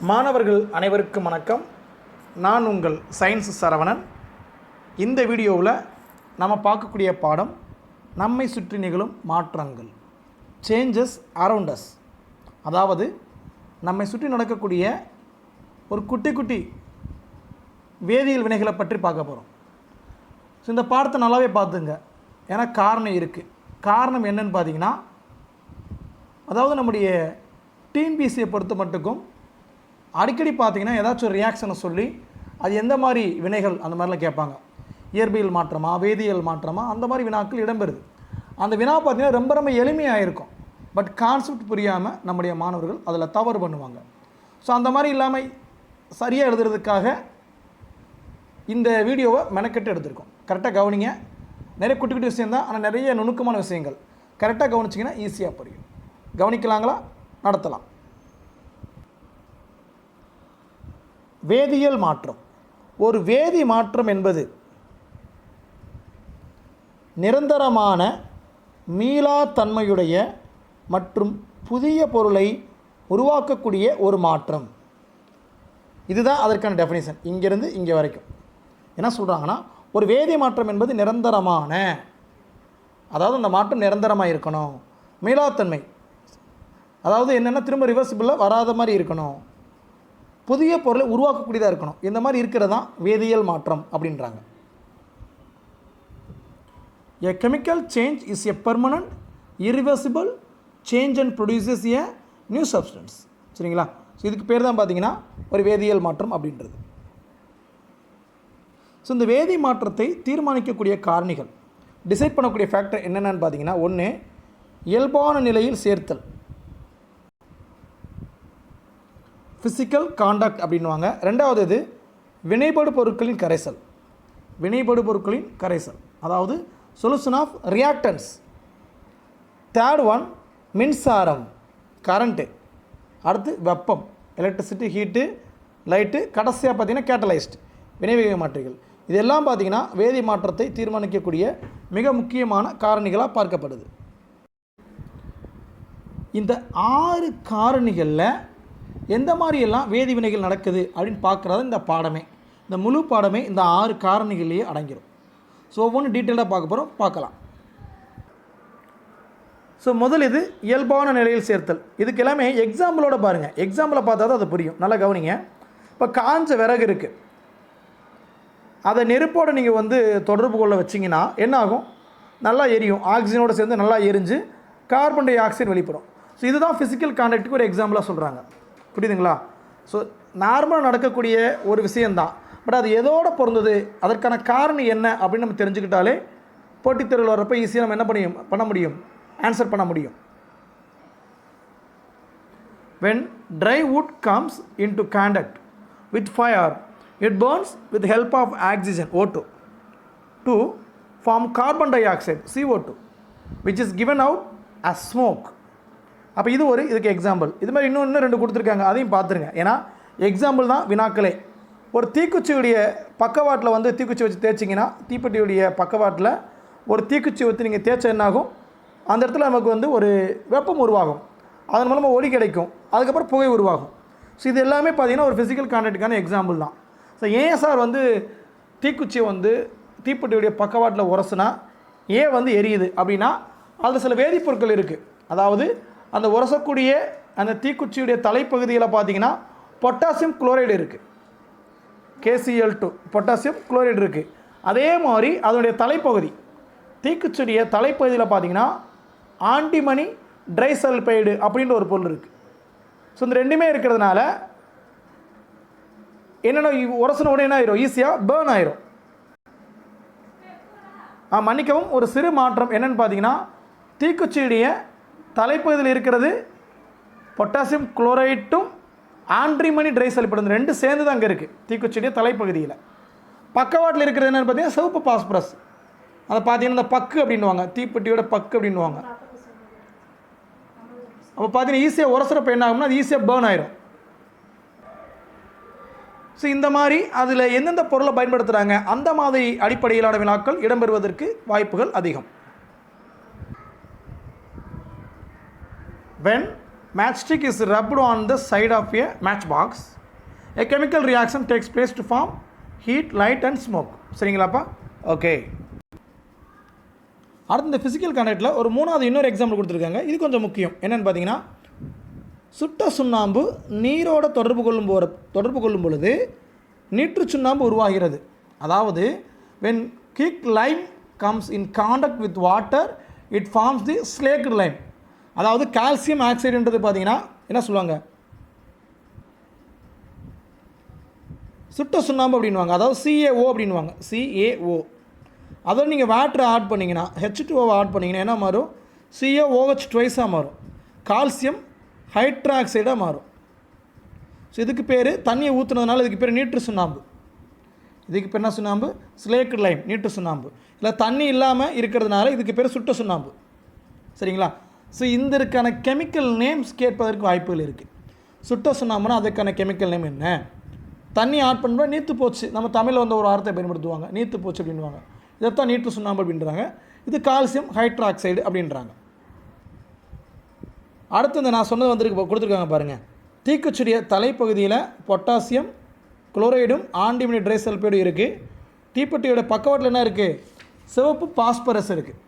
மாணவர்கள் அனைவருக்கும் வணக்கம். நான் உங்கள் சயின்ஸ் சரவணன். இந்த வீடியோவில் நம்ம பார்க்கக்கூடிய பாடம் நம்மை சுற்றி நிகழும் மாற்றங்கள், சேஞ்சஸ் அரவுண்ட் அஸ். அதாவது நம்மை சுற்றி நடக்கக்கூடிய ஒரு குட்டி குட்டி வேதியியல் வினைகளை பற்றி பார்க்க போகிறோம். ஸோ இந்த பாடத்தை நல்லாவே பார்த்துங்க, ஏன்னா காரணம் இருக்குது. காரணம் என்னன்னு பார்த்தீங்கன்னா, அதாவது நம்முடைய டிஎன்பிஎஸ்சியை பொறுத்த மட்டுக்கும் அடிக்கடி பார்த்திங்கன்னா ஏதாச்சும் ஒரு ரியாக்ஷனை சொல்லி அது எந்த மாதிரி வினைகள் அந்த மாதிரிலாம் கேட்பாங்க. இயற்பியல் மாற்றமா, வேதியியல் மாற்றமா, அந்த மாதிரி வினாக்கள் இடம்பெறுது. அந்த வினா பார்த்திங்கன்னா ரொம்ப ரொம்ப எளிமையாக இருக்கும். பட் கான்செப்ட் புரியாமல் நம்முடைய மாணவர்கள் அதில் தவறு பண்ணுவாங்க. ஸோ அந்த மாதிரி இல்லாமல் சரியாக எழுதுறதுக்காக இந்த வீடியோவை மெனக்கெட்டு எடுத்திருக்கோம். கரெக்டாக கவனிங்க. நிறைய குட்டி குட்டி விஷயந்தான், ஆனால் நிறைய நுணுக்கமான விஷயங்கள். கரெக்டாக கவனிச்சிங்கன்னா ஈஸியாக புரியும். கவனிக்கலாங்களா? நடத்தலாம். வேதியியல் மாற்றம். ஒரு வேதி மாற்றம் என்பது நிரந்தரமான மீளாத்தன்மையுடைய மற்றும் புதிய பொருளை உருவாக்கக்கூடிய ஒரு மாற்றம். இதுதான் அதற்கான டெஃபினிஷன், இங்கேருந்து இங்கே வரைக்கும். என்ன சொல்கிறாங்கன்னா, ஒரு வேதி மாற்றம் என்பது நிரந்தரமான, அதாவது அந்த மாற்றம் நிரந்தரமாக இருக்கணும். மீளாத்தன்மை அதாவது என்னென்னா திரும்ப ரிவர்சிபிளாக வராத மாதிரி இருக்கணும். புதிய பொருளை உருவாக்கக்கூடியதாக இருக்கணும். இந்த மாதிரி இருக்கிறது தான் வேதியியல் மாற்றம் அப்படின்றாங்க. A chemical change is a permanent, irreversible change and produces a new substance. சரிங்களா? ஸோ இதுக்கு பேர் தான் பார்த்தீங்கன்னா ஒரு வேதியியல் மாற்றம் அப்படின்றது. ஸோ இந்த வேதி மாற்றத்தை தீர்மானிக்கக்கூடிய காரணிகள், டிசைட் பண்ணக்கூடிய ஃபேக்டர் என்னென்னு பார்த்தீங்கன்னா, ஒன்று இயல்பான நிலையில் சேர்த்தல், ஃபிசிக்கல் காண்டாக்ட் அப்படின்வாங்க. ரெண்டாவது இது வினைபடு பொருட்களின் கரைசல். வினைபடு பொருட்களின் கரைசல் அதாவது solution of reactants. Third one மின்சாரம், கரண்ட்டு. அடுத்து வெப்பம், எலக்ட்ரிசிட்டி, ஹீட்டு, லைட்டு. கடைசியாக பார்த்திங்கன்னா கேட்டலைஸ்ட், வினைவேக மாற்றிகள். இதெல்லாம் பார்த்திங்கன்னா வேதி மாற்றத்தை தீர்மானிக்கக்கூடிய மிக முக்கியமான காரணிகளாக பார்க்கப்படுது. இந்த 6 காரணிகளில் எந்த மாதிரியெல்லாம் வேதி வினைகள் நடக்குது அப்படின்னு பார்க்குறது இந்த பாடமே. இந்த முழு பாடமே இந்த 6 காரணிகள்லேயே அடங்கிடும். ஸோ ஒவ்வொன்று டீட்டெயிலாக பார்க்க போகிறோம், பார்க்கலாம். ஸோ முதல் இது இயல்பான நிலையில் சேர்த்தல். இதுக்கு எல்லாமே எக்ஸாம்பிளோட பாருங்கள். எக்ஸாம்பிளை பார்த்தா தான் அது புரியும். நல்லா கவனிங்க. இப்போ காஞ்ச விறகு இருக்குது, அதை நெருப்போடு நீங்கள் தொடர்பு கொள்ள வச்சிங்கன்னா என்ன ஆகும்? நல்லா எரியும். ஆக்சிஜனோடு சேர்ந்து நல்லா எரிஞ்சு கார்பன் டை ஆக்சைடு வெளிப்படும். ஸோ இதுதான் ஃபிசிக்கல் கான்டாக்டுக்கு ஒரு எக்ஸாம்பிளாக சொல்கிறாங்க. புரியுதுங்களா? ஸோ நார்மலாக நடக்கக்கூடிய ஒரு விஷயந்தான். பட் அது எதோடு பொருந்தது, அதற்கான காரணம் என்ன அப்படின்னு நம்ம தெரிஞ்சுக்கிட்டாலே போட்டித் தேர்வில் வர்றப்போ ஈஸியாக நம்ம என்ன பண்ண முடியும், ஆன்சர் பண்ண முடியும். When dry wood comes into contact with fire, it burns with the help of oxygen O2 to form carbon dioxide CO2, which is given out as smoke. அப்போ இதுக்கு எக்ஸாம்பிள். இது மாதிரி இன்னும் 2 கொடுத்துருக்காங்க, அதையும் பார்த்துருங்க. ஏன்னா எக்ஸாம்பிள் தான் வினாக்களே. ஒரு தீக்குச்சியுடைய பக்கவாட்டில் தீக்குச்சி வச்சு தேய்ச்சிங்கன்னா, தீப்பெட்டியுடைய பக்கவாட்டில் ஒரு தீக்குச்சி வச்சு நீங்கள் தேய்ச்சா என்னாகும்? அந்த இடத்துல நமக்கு ஒரு வெப்பம் உருவாகும். அதன் மூலமாக ஒளி கிடைக்கும். அதுக்கப்புறம் புகை உருவாகும். ஸோ இது எல்லாமே பார்த்திங்கன்னா ஒரு ஃபிசிக்கல் கான்டாக்டுக்கான எக்ஸாம்பிள் தான். ஸோ ஏன் சார் தீக்குச்சியை தீப்பெட்டியுடைய பக்கவாட்டில் உரசுனா ஏன் எரியுது அப்படின்னா, அதில் சில வேதிப்பொருட்கள் இருக்குது. அதாவது அந்த உரசக்கூடிய அந்த தீக்குச்சியுடைய தலைப்பகுதியில் பார்த்திங்கன்னா பொட்டாசியம் குளோரைடு இருக்குது, KCl2 பொட்டாசியம் குளோரைடு இருக்குது. அதே மாதிரி அதனுடைய தலைப்பகுதி, தீக்குச்சியுடைய தலைப்பகுதியில் பார்த்திங்கன்னா ஆன்டிமனி ட்ரைசல்பைடு அப்படின்ற ஒரு பொருள் இருக்குது. ஸோ இந்த ரெண்டுமே இருக்கிறதுனால என்னென்ன உரசன உடனே என்ன ஆயிரும்? ஈஸியாக பேர்ன் ஆயிரும். மன்னிக்கவும், ஒரு சிறு மாற்றம் என்னென்னு பார்த்தீங்கன்னா, தீக்குச்சியுடைய தலைப்பகுதியில் இருக்கிறது பொட்டாசியம் குளோரைட்டும் ஆன்டிமனி ட்ரைசல்பைடு, 2 சேர்ந்து தான் அங்கே இருக்குது தீக்குச்சியுடைய தலைப்பகுதியில். பக்கவாட்டில் இருக்கிறது என்னென்னு பார்த்தீங்கன்னா சிவப்பு பாஸ்பரஸ். அதை பார்த்தீங்கன்னா இந்த பக்கு அப்படின்வாங்க, தீப்பெட்டியோட பக்கு அப்படின்வாங்க. அப்போ பார்த்தீங்கன்னா ஈஸியாக உரசுறப்ப என்ன ஆகும்னா அது ஈஸியாக பேர்ன் ஆயிரும். ஸோ இந்த மாதிரி அதில் எந்தெந்த பொருளை பயன்படுத்துகிறாங்க அந்த மாதிரி அடிப்படையிலான வினாக்கள் இடம்பெறுவதற்கு வாய்ப்புகள் அதிகம். When matchstick is rubbed on the side of a matchbox, a chemical reaction takes place to form heat, light and smoke. சரிங்களாப்பா? ஓகே. அடுத்து இந்த ஃபிசிக்கல் கான்டாக்டில் ஒரு மூணாவது இன்னொரு எக்ஸாம்பிள் கொடுத்துருக்காங்க. இது கொஞ்சம் முக்கியம். என்னென்னு பார்த்தீங்கன்னா, சுட்ட சுண்ணாம்பு நீரோட தொடர்பு கொள்ளும் பொழுது நீற்று சுண்ணாம்பு உருவாகிறது. அதாவது when kicked lime comes in contact with water, it forms the slaked lime. அதாவது கால்சியம் ஆக்சைடுன்றது பார்த்தீங்கன்னா என்ன சொல்லுவாங்க, சுட்ட சுண்ணாம்பு அப்படின்வாங்க. அதாவது CaO அப்படின்வாங்க, CaO. அதோடு நீங்கள் வாட்டரை ஆட் பண்ணிங்கன்னா, H2O ஆட் பண்ணிங்கன்னா என்ன மாறும், CaOH ட்வைஸாக மாறும், கால்சியம் ஹைட்ராக்சைடாக மாறும். ஸோ இதுக்கு பேர் தண்ணியை ஊற்றுனதுனால இதுக்கு பேர் நீற்று சுண்ணாம்பு. இதுக்கு பேர் என்ன சுண்ணாம்பு, ஸ்லேக்டு லைம், நீட்டு சுண்ணாம்பு. இல்லை தண்ணி இல்லாமல் இருக்கிறதுனால இதுக்கு பேர் சுட்ட சுண்ணாம்பு. சரிங்களா? ஸோ இந்த இருக்கான கெமிக்கல் நேம்ஸ் கேட்பதற்கு வாய்ப்புகள் இருக்குது. சுட்ட சுண்ணாம்புனா அதுக்கான கெமிக்கல் நேம் என்ன, தண்ணி ஆட் பண்ணுறோம் நீத்து போச்சு, நம்ம தமிழில் வந்து ஒரு வார்த்தை பயன்படுத்துவாங்க, நீத்து போச்சு அப்படின்வாங்க. இதைத்தான் நீட்டு சுண்ணாம்பு அப்படின்றாங்க. இது கால்சியம் ஹைட்ராக்சைடு அப்படின்றாங்க. அடுத்து இந்த நான் சொன்னது வந்துருக்கு கொடுத்துருக்காங்க பாருங்கள். தீக்குச்சிடைய தலைப்பகுதியில் பொட்டாசியம் குளோரைடும் ஆன்டிமனி ட்ரை சல்ஃபைடும் இருக்குது. தீப்பெட்டியோட பக்கவாட்டில் என்ன இருக்குது, சிவப்பு பாஸ்பரஸ் இருக்குது.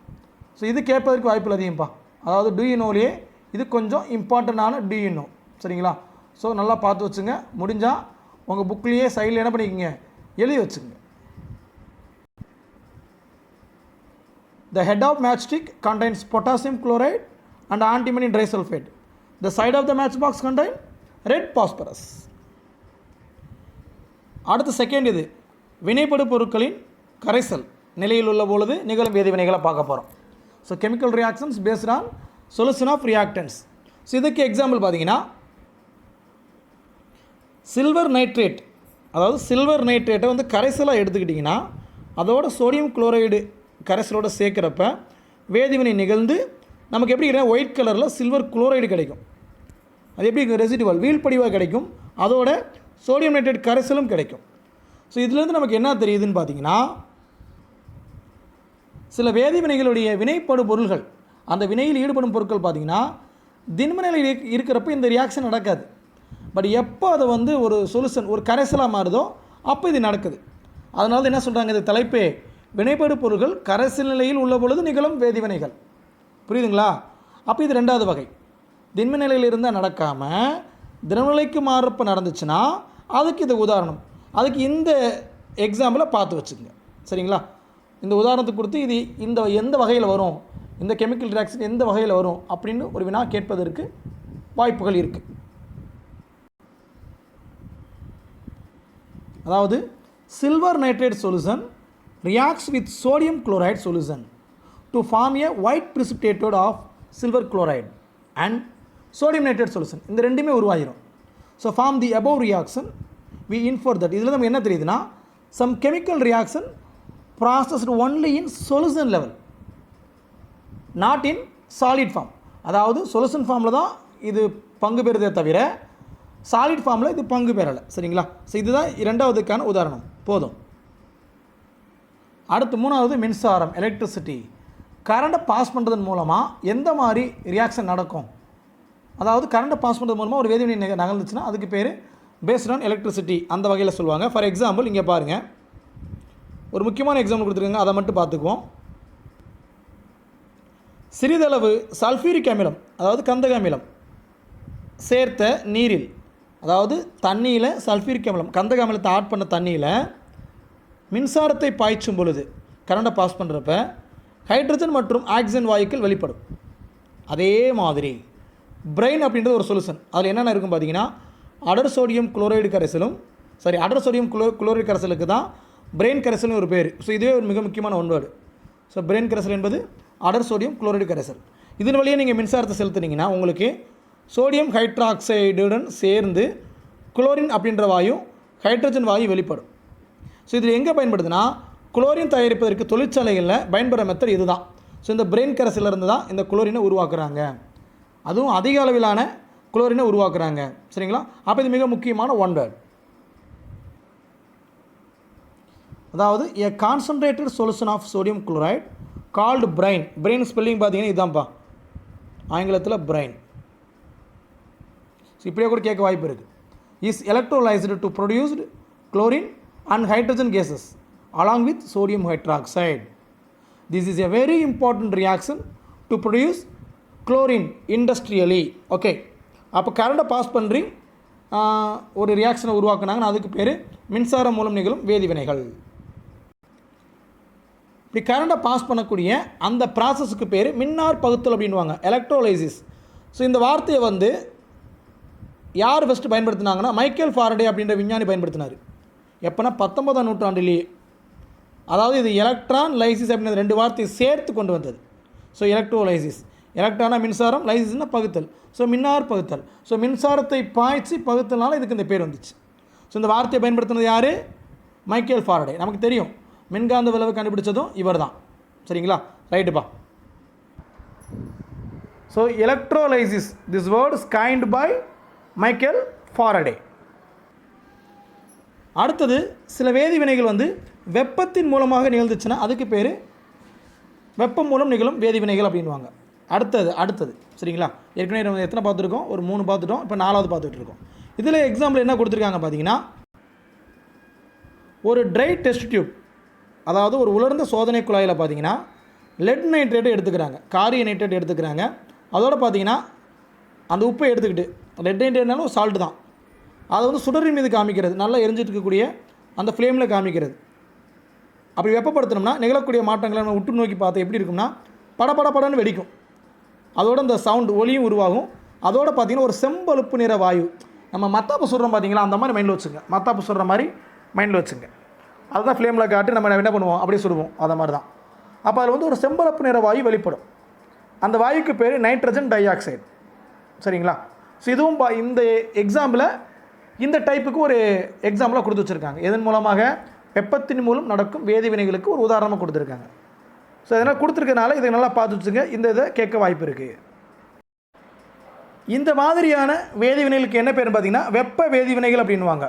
ஸோ இது கேட்பதற்கு வாய்ப்பில் அதிகம்ப்பா. அதாவது டூயினோலேயே இது கொஞ்சம் இம்பார்ட்டண்டான டூயினோ. சரிங்களா? ஸோ நல்லா பார்த்து வச்சுங்க. முடிஞ்சால் உங்கள் புக்லேயே சைடில் என்ன பண்ணிக்கோங்க, எழுதி வச்சுங்க. The head of matchstick contains potassium chloride and antimony trisulfide. The side of the matchbox contain red phosphorus. அடுத்து செகண்ட் இது வினைப்படு பொருட்களின் கரைசல் நிலையில் உள்ள பொழுது நிகழும் வேதிவினைகளை பார்க்க போகிறோம். So chemical reactions based on solution of reactants. So இதுக்கு எக்ஸாம்பிள் பார்த்தீங்கன்னா, சில்வர் நைட்ரேட், அதாவது சில்வர் நைட்ரேட்டை வந்து கரைசலாக எடுத்துக்கிட்டிங்கன்னா அதோட சோடியம் குளோரைடு கரைசலோடு சேர்க்குறப்ப வேதிவினை நிகழ்ந்து நமக்கு எப்படி கிடைக்கும், ஒயிட் கலரில் சில்வர் குளோரைடு கிடைக்கும். அது எப்படி ரெசிடுவல் வீழ்படிவாக கிடைக்கும், அதோட சோடியம் நைட்ரேட் கரைசலும் கிடைக்கும். ஸோ இதுலேருந்து நமக்கு என்ன தெரியுதுன்னு பார்த்தீங்கன்னா, சில வேதிவினைகளுடைய வினைப்படு பொருள்கள், அந்த வினையில் ஈடுபடும் பொருட்கள் பார்த்திங்கன்னா திண்ம நிலையில் இருக்கிறப்ப இந்த ரியாக்ஷன் நடக்காது. பட் எப்போ அதை வந்து ஒரு சொல்யூஷன் ஒரு கரைசலாக மாறுதோ அப்போ இது நடக்குது. அதனால என்ன சொல்கிறாங்க, இந்த தலைப்பே வினைப்படு பொருள்கள் கரைசல் நிலையில் உள்ள பொழுது நிகழும் வேதிவினைகள். புரியுதுங்களா? அப்போ இது ரெண்டாவது வகை. திண்ம நிலையில் இருந்தால் நடக்காமல் திரவநிலைக்கு மாறுறப்ப நடந்துச்சுன்னா அதுக்கு இது உதாரணம். அதுக்கு இந்த எக்ஸாம்பிளை பார்த்து வச்சுக்கோங்க. சரிங்களா? இந்த உதாரணத்துக்கு கொடுத்து இது இந்த எந்த வகையில் வரும், இந்த கெமிக்கல் ரியாக்ஷன் எந்த வகையில் வரும் அப்படின்னு ஒரு வினா கேட்பதற்கு வாய்ப்புகள் இருக்குது. அதாவது silver nitrate solution reacts with sodium chloride solution to form a white precipitate of silver chloride and sodium nitrate solution. இந்த ரெண்டுமே உருவாகிரும். So from the above reaction we infer that. இதில் நம்ம என்ன தெரியுதுன்னா, some chemical reaction processed only in solution level, not in solid form. அதாவது solution ஃபார்மில் தான் இது பங்கு பெறுதே தவிர சாலிட் ஃபார்மில் இது பங்கு பெறலை. சரிங்களா? ஸோ இதுதான் இரண்டாவதுக்கான உதாரணம். போதும். அடுத்து மூணாவது மின்சாரம், எலக்ட்ரிசிட்டி. கரண்ட்டை பாஸ் பண்ணுறதன் மூலமாக எந்த மாதிரி ரியாக்ஷன் நடக்கும், அதாவது கரண்ட்டை பாஸ் பண்ணுறது மூலமாக ஒரு வேதிவினை நகர்ந்துச்சுன்னா அதுக்கு பேர் பேஸ்ட் ஆன் எலக்ட்ரிசிட்டி, அந்த வகையில் சொல்லுவாங்க. ஃபார் எக்ஸாம்பிள் இங்கே பாருங்கள், ஒரு முக்கியமான எக்ஸாம்பிள் கொடுத்துருக்காங்க, அதை மட்டும் பார்த்துக்குவோம். சிறிதளவு சல்ஃபியூரிக் அமிலம், அதாவது கந்தக அமிலம் சேர்த்த நீரில், அதாவது தண்ணியில் சல்ஃபியூரிக் அமிலம் கந்தக அமிலத்தை ஆட் பண்ண தண்ணியில் மின்சாரத்தை பாய்ச்சும் பொழுது கரண்ட்டை பாஸ் பண்ணுறப்ப ஹைட்ரஜன் மற்றும் ஆக்சிஜன் வாயுக்கள் வெளிப்படும். அதே மாதிரி பிரெயின் அப்படின்றது ஒரு சொல்யூஷன். அதில் என்னென்ன இருக்கும் பார்த்தீங்கன்னா, அடர் சோடியம் குளோரைடு கரைசலும், அடர் சோடியம் குளோரைடு கரைசலுக்கு தான் பிரெயின் கரைசல்னு ஒரு பேர். ஸோ இதுவே ஒரு மிக முக்கியமான ஒன்வேர்டு. ஸோ பிரெயின் கரைசல் என்பது அடர் சோடியம் குளோரைடு கரைசல். இதன் வழியே நீங்கள் மின்சாரத்தை செலுத்துனீங்கன்னா உங்களுக்கு சோடியம் ஹைட்ராக்சைடுடன் சேர்ந்து குளோரின் அப்படின்ற வாயு ஹைட்ரஜன் வாயு வெளிப்படும். ஸோ இதில் எங்கே பயன்படுதுன்னா, குளோரின் தயாரிப்பதற்கு தொழிற்சாலைகளில் பயன்படுற மெத்தட் இது தான். ஸோ இந்த பிரெயின் கரைசலிருந்து தான் இந்த குளோரினை உருவாக்குறாங்க. அதுவும் அதிக அளவிலான குளோரினை உருவாக்குறாங்க. சரிங்களா? அப்போ இது மிக முக்கியமான ஒன் வேர்ட். அதாவது a concentrated solution of sodium chloride called brine. Brine spelling பார்த்தீங்கன்னா இதுதான்ப்பா, ஆங்கிலத்தில் பிரெயின். இப்படியே கூட கேட்க வாய்ப்பு இருக்குது. Is electrolysed to produced chlorine and hydrogen gases along with sodium hydroxide. This is a very important reaction to produce chlorine industrially. Okay, அப்போ கரண்ட்டை பாஸ் பண்ணி ஒரு ரியாக்ஷனை உருவாக்குனாங்கன்னா அதுக்கு பேர் மின்சாரம் மூலம் நிகழும் வேதிவினைகள். இப்படி கரண்ட்டை பாஸ் பண்ணக்கூடிய அந்த ப்ராசஸுக்கு பேர் மின்னார் பகுத்தல் அப்படின்வாங்க, எலக்ட்ரோலைசிஸ். ஸோ இந்த வார்த்தையை வந்து யார் ஃபஸ்ட்டு பயன்படுத்தினாங்கன்னா மைக்கேல் ஃபாரடே அப்படின்ற விஞ்ஞானி பயன்படுத்தினார். எப்போனா 19ஆம் நூற்றாண்டிலேயே. அதாவது இது எலக்ட்ரான் லைசிஸ் அப்படின்ற 2 வார்த்தையை சேர்த்து கொண்டு வந்தது. ஸோ எலக்ட்ரோலைசிஸ், எலக்ட்ரானா மின்சாரம், லைசிஸ்னா பகுத்தல். ஸோ மின்னார் பகுத்தல். ஸோ மின்சாரத்தை பாய்ச்சி பகுத்தல்னால இதுக்கு இந்த பேர் வந்துச்சு. ஸோ இந்த வார்த்தையை பயன்படுத்தினது யார்? Michael Faraday. நமக்கு தெரியும் மின்காந்த விளைவு கண்டுபிடிச்சதும் இவர் தான். சரிங்களா? ரைட்டுப்பா. So electrolysis, this word is coined by Michael Faraday. அடுத்தது சில வேதிவினைகள் வந்து வெப்பத்தின் மூலமாக நிகழ்ந்துச்சுன்னா அதுக்கு பேர் வெப்பம் மூலம் நிகழும் வேதிவினைகள் அப்படின்வாங்க. அடுத்தது சரிங்களா? ஏற்கனவே நம்ம எத்தனை பார்த்துருக்கோம்? ஒரு 3 பார்த்துட்டோம். இப்போ 4வது பார்த்துட்டு இருக்கோம். இதில் எக்ஸாம்பிள் என்ன கொடுத்துருக்காங்க பார்த்தீங்கன்னா, ஒரு ட்ரை டெஸ்ட் டியூப், அதாவது ஒரு உலர்ந்த சோதனை குழாயில் பார்த்தீங்கன்னா லெட் நைட்ரேட்டை எடுத்துக்கிறாங்க, காரிய நைட்ரேட் எடுத்துக்கிறாங்க. அதோடு பார்த்தீங்கன்னா அந்த உப்பை எடுத்துக்கிட்டு, லெட் நைட்ரேட்னாலும் சால்ட்டு தான், அதை வந்து சுடரின் மீது காமிக்கிறது, நல்லா எரிஞ்சிட்டு இருக்கக்கூடிய அந்த ஃப்ளேமில் காமிக்கிறது. அப்படி வெப்பப்படுத்தினோம்னா நிகழக்கூடிய மாற்றங்களை நம்ம உற்று நோக்கி பார்த்து எப்படி இருக்கும்னா படன்னு வெடிக்கும். அதோட இந்த சவுண்ட் ஒலியும் உருவாகும். அதோடு பார்த்திங்கன்னா ஒரு செம்பழுப்பு நிற வாயு, நம்ம மத்தாப்பு சுடுறோம் பார்த்தீங்களா, அந்த மாதிரி மைண்டில் வச்சுங்க. மத்தாப்பு சுடுற மாதிரி மைண்டில் வச்சுங்க. அதுதான் ஃப்ளேமில் காட்டி நம்ம என்ன பண்ணுவோம், அப்படியே சுடுவோம். அதை மாதிரி தான். அப்போ அதில் வந்து ஒரு செம்பழுப்பு நிற வாயு வெளிப்படும். அந்த வாயுக்கு பேர் நைட்ரஜன் டை ஆக்சைடு. சரிங்களா? ஸோ இதுவும் இந்த எக்ஸாம்பிளை இந்த டைப்புக்கு ஒரு எக்ஸாம்பிளாக கொடுத்து வச்சுருக்காங்க. இதன் மூலமாக வெப்பத்தின் மூலம் நடக்கும் வேதிவினைகளுக்கு ஒரு உதாரணமாக கொடுத்துருக்காங்க. ஸோ இதனால் கொடுத்துருக்கனால இதை நல்லா பார்த்து வச்சுங்க. இந்த இதை கேட்க வாய்ப்பு இருக்குது. இந்த மாதிரியான வேதிவினைகளுக்கு என்ன பேர் பார்த்தீங்கன்னா வெப்ப வேதிவினைகள் அப்படின்வாங்க,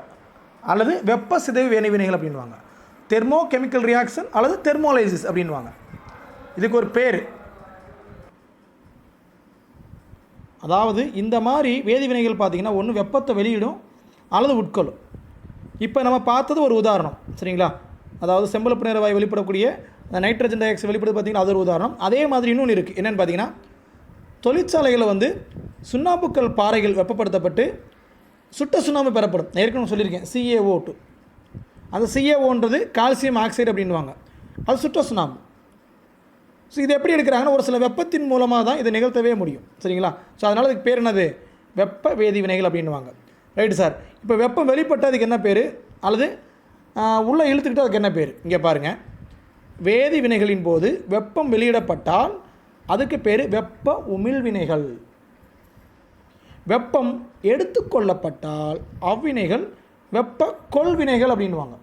அல்லது வெப்ப சிதைவு வேதிவினைகள் அப்படின்வாங்க. தெர்மோ கெமிக்கல் ரியாக்ஷன் அல்லது தெர்மோலைசிஸ் அப்படின்வாங்க. இதுக்கு ஒரு பேர். அதாவது இந்த மாதிரி வேதிவினைகள் பார்த்திங்கன்னா ஒன்று வெப்பத்தை வெளியிடும் அல்லது உட்கொள்ளும். இப்போ நம்ம பார்த்தது ஒரு உதாரணம். சரிங்களா? அதாவது செம்பழுப்பு நிற வாயு வெளிப்படக்கூடிய நைட்ரஜன் டை ஆக்சைடு வெளிப்படுது பார்த்திங்கன்னா அது ஒரு உதாரணம். அதே மாதிரி இன்னொன்று இருக்குது. என்னென்னு பார்த்தீங்கன்னா, தொழிற்சாலைகளில் வந்து சுண்ணாம்புக்கல் பாறைகள் வெப்பப்படுத்தப்பட்டு சுட்ட சுண்ணாம்பு பெறப்படும். ஏற்கனவே சொல்லியிருக்கேன், CaO2. அந்த CaOன்றது கால்சியம் ஆக்சைடு அப்படின்வாங்க. அது சுட்ட சுண்ணாம்பு. ஸோ இது எப்படி எடுக்கிறாங்கன்னா ஒரு சில வெப்பத்தின் மூலமாக தான் இதை நிகழ்த்தவே முடியும். சரிங்களா? ஸோ அதனால் அதுக்கு பேர் என்னது? வெப்ப வேதிவினைகள் அப்படின்வாங்க. Right sir. இப்போ வெப்பம் வெளிப்பட்டு அதுக்கு என்ன பேர், அல்லது உள்ளே இழுத்துக்கிட்டு அதுக்கு என்ன பேர்? இங்கே பாருங்கள், வேதி வினைகளின் போது வெப்பம் வெளியிடப்பட்டால் அதுக்கு பேர் வெப்ப உமிழ்வினைகள். வெப்பம் எடுத்துக்கொள்ளப்பட்டால் அவ்வினைகள் வெப்ப கொள்வினைகள் அப்படின்வாங்க.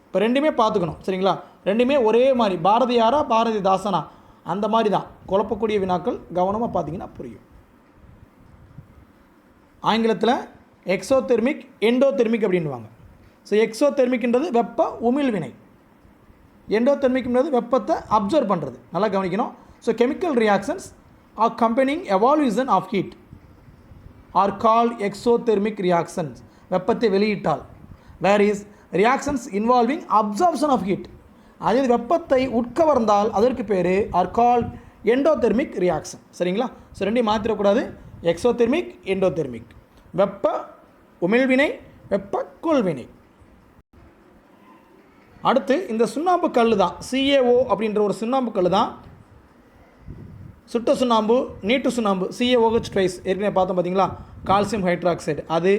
இப்போ ரெண்டுமே பார்த்துக்கணும். சரிங்களா? ரெண்டுமே ஒரே மாதிரி, பாரதியாரா பாரதிதாசனா அந்த மாதிரி தான். குழப்பக்கூடிய வினாக்கள் கவனமாக பார்த்தீங்கன்னா புரியும். ஆங்கிலத்தில் எக்ஸோதெர்மிக், எண்டோதெர்மிக் அப்படின்வாங்க. ஸோ எக்ஸோதெர்மிக்ன்றது வெப்ப உமிழ்வினை, எண்டோதெர்மிக்ன்றது வெப்பத்தை அப்சர்வ் பண்ணுறது. நல்லா கவனிக்கணும். So chemical reactions are accompanying evolution of heat are called exothermic reactions, வெப்பத்தை வெளியிட்டால். Where is reactions involving absorption of heat, அதே வெப்பத்தை உட்கவர்ந்தால் அதற்கு பேர் ஆர் கால்ட் எண்டோதெர்மிக் ரியாக்ஷன். சரிங்களா? ஸோ ரெண்டையும் மாற்றிடக்கூடாது. Exothermic, endothermic. வெப்ப உமிழ்வினை, வெப்ப கொள்வினை. அடுத்து இந்த சுண்ணாம்பு கல் தான், CaO அப்படின்ற ஒரு சுண்ணாம்பு கல் தான். சுட்ட சுண்ணாம்பு, நீட்டு சுண்ணாம்பு, CaOH ட்வைஸ் ஏற்கனவே பார்த்தோம் பார்த்தீங்களா, கால்சியம் ஹைட்ராக்சைடு, அது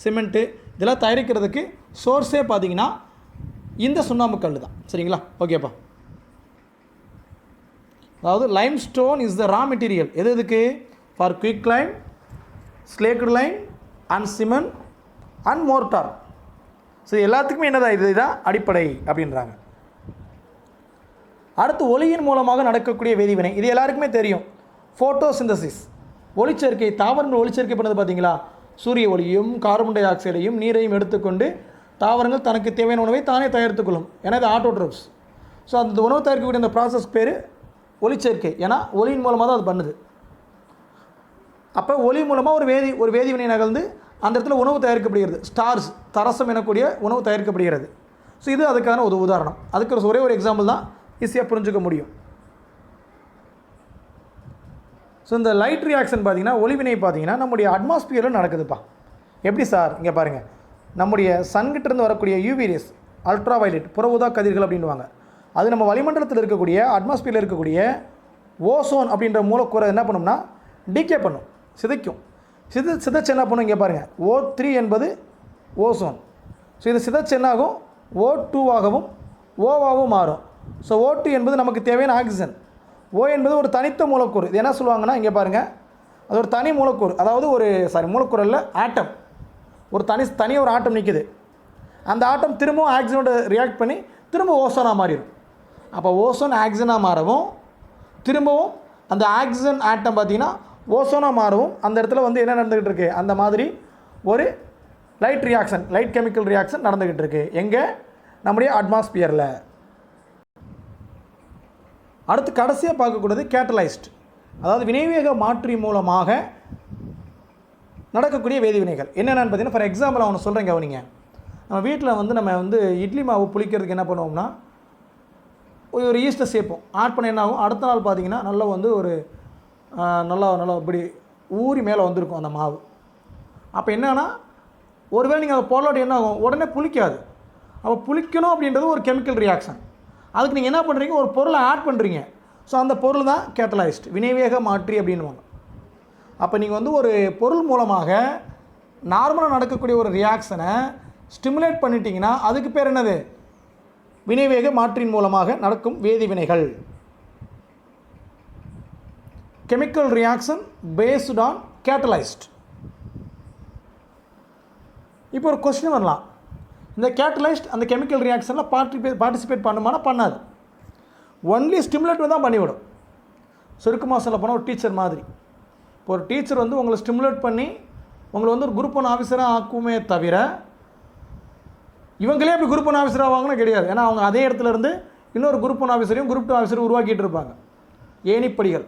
சிமெண்ட்டு இதெல்லாம் தயாரிக்கிறதுக்கு சோர்ஸே பார்த்தீங்கன்னா இந்த சுண்ணாம்பு கல் தான். சரிங்களா? ஓகேப்பா. அதாவது limestone is the raw material. எதுக்கு? For quicklime, slaked lime and cement and mortar. So எல்லாத்துக்குமே என்னதான் இதுதான் அடிப்படை அப்படின்றாங்க. அடுத்து ஒளியின் மூலமாக நடக்கக்கூடிய வேதிவினை, இது எல்லாருக்குமே தெரியும். ஃபோட்டோசிந்தசிஸ், ஒளிச்சேர்க்கை. தாவரங்கள் ஒளிச்சேர்க்கை பண்ணது பார்த்தீங்களா, சூரிய ஒளியும் கார்பன் டை ஆக்சைடையும் நீரையும் எடுத்துக்கொண்டு தாவரங்கள் தனக்கு தேவையான உணவை தானே தயாரித்துக்கொள்ளும். ஏன்னா இது ஆட்டோட்ரோப்ஸ். ஸோ அந்த உணவு தயாரிக்கக்கூடிய அந்த ப்ராசஸ் பேர் ஒளிச்சேர்க்கை. ஏன்னா ஒளியின் மூலமாக தான் அது பண்ணுது. அப்போ ஒளி மூலமாக ஒரு வேதிவினை நிகழ்ந்து அந்த இடத்துல உணவு தயாரிக்கப்படுகிறது. ஸ்டார்ஸ், தரசம் எனக்கூடிய உணவு தயாரிக்கப்படுகிறது. ஸோ இது அதுக்கான ஒரு உதாரணம். அதுக்கு ஒரே ஒரு எக்ஸாம்பிள் தான், ஈஸியாக புரிஞ்சுக்க முடியும். ஸோ இந்த லைட் ரியாக்ஷன் பார்த்திங்கன்னா, ஒளிவினை பார்த்திங்கன்னா நம்முடைய அட்மாஸ்பியரில் நடக்குதுப்பா. எப்படி சார்? இங்கே பாருங்கள், நம்முடைய சன்கிட்டேருந்து வரக்கூடிய யூவி ரேஸ், அல்ட்ரா வயலட், புற ஊதா கதிர்கள் அப்படின்வாங்க. அது நம்ம வளிமண்டலத்தில் இருக்கக்கூடிய அட்மாஸ்பியரில் இருக்கக்கூடிய ஓசோன் அப்படின்ற மூலக்கூறை என்ன பண்ணும்னா டிகே பண்ணும், சிதைக்கும். சிதைச்சு என்ன பண்ணும்? இங்கே பாருங்கள், O3 என்பது ஓசோன். ஸோ இது சிதைச்சு என்னாகும்? O2 ஆகவும் ஓவாகவும் மாறும். ஸோ O2 என்பது நமக்கு தேவையான ஆக்சிஜன். O என்பது ஒரு தனித்த மூலக்கூறு. இது என்ன சொல்லுவாங்கன்னா, இங்கே பாருங்கள், அது ஒரு தனி மூலக்கூறு. அதாவது மூலக்கூறு இல்லை, ஆட்டம். ஒரு தனி ஒரு ஆட்டம் நிற்குது. அந்த ஆட்டம் திரும்பவும் ஆக்சிஜனோட ரியாக்ட் பண்ணி திரும்ப ஓசோனாக மாறிடும். அப்போ ஓசோன் ஆக்சிஜனாக மாறவும், திரும்பவும் அந்த ஆக்சிஜன் ஆட்டம் பார்த்திங்கன்னா ஓசோனாக மாறவும், அந்த இடத்துல வந்து என்ன நடந்துக்கிட்டு இருக்குது? அந்த மாதிரி ஒரு light reaction, light chemical reaction நடந்துக்கிட்டு இருக்குது. எங்கே? நம்முடைய அட்மாஸ்பியரில். அடுத்து கடைசியாக பார்க்கக்கூடியது கேட்டலைஸ்ட், அதாவது வினைவேக மாற்றி மூலமாக நடக்கக்கூடிய வேதிவினைகள் என்னென்னு பார்த்தீங்கன்னா, ஃபார் எக்ஸாம்பிள் அவனை சொல்கிறேன் கவனிங்க. நம்ம வீட்டில் வந்து நம்ம வந்து இட்லி மாவு புளிக்கிறதுக்கு என்ன பண்ணுவோம்னா, ஒரு ஈஸ்ட்டை சேர்ப்போம். ஆட் பண்ண என்ன ஆகும்? அடுத்த நாள் பார்த்திங்கன்னா நல்லா வந்து ஒரு நல்லா இப்படி ஊறி மேலே வந்திருக்கும் அந்த மாவு. அப்போ என்னென்னா, ஒருவேளை நீங்கள் அதை போடலாட்டி என்ன ஆகும்? உடனே புளிக்காது. அப்போ புளிக்கணும் அப்படின்றது ஒரு கெமிக்கல் ரியாக்ஷன். அதுக்கு நீங்கள் என்ன பண்ணுறீங்க? ஒரு பொருளை ஆட் பண்ணுறீங்க. ஸோ அந்த பொருள் தான் கேட்டலைஸ்ட், வினைவேக மாற்றி அப்படின்வாங்க. அப்போ நீங்கள் வந்து ஒரு பொருள் மூலமாக நார்மலாக நடக்கக்கூடிய ஒரு ரியாக்ஷனை ஸ்டிமுலேட் பண்ணிட்டீங்கன்னா அதுக்கு பேர் என்னது? வினைவேக மாற்றின் மூலமாக நடக்கும் வேதிவினைகள். Chemical reaction based on catalyst. இப்போ ஒரு கொஸ்டின் வரலாம், இந்த கேட்டலைஸ்ட் அந்த கெமிக்கல் ரியாக்ஷனில் பார்ட்டிசிபேட் பண்ணுமானா? பண்ணாது. ஒன்லி ஸ்டிமுலேட் தான் பண்ணிவிடும். சுருக்கமாக சொல்ல போனால் ஒரு டீச்சர் மாதிரி. இப்போ ஒரு டீச்சர் வந்து உங்களை ஸ்டிமுலேட் பண்ணி உங்களை வந்து ஒரு குரூப் ஒன் ஆஃபீஸராக ஆக்குமே தவிர, இவங்களே அப்படி குரூப் ஒன் ஆஃபீஸர் ஆவாங்கன்னா கிடையாது. ஏன்னா அவங்க அதே இடத்துல இருந்து இன்னொரு குரூப் ஒன் ஆஃபீஸரையும் குரூப் டூ ஆஃபீஸரும் உருவாக்கிட்டு இருப்பாங்க. ஏணிப்படிகள்.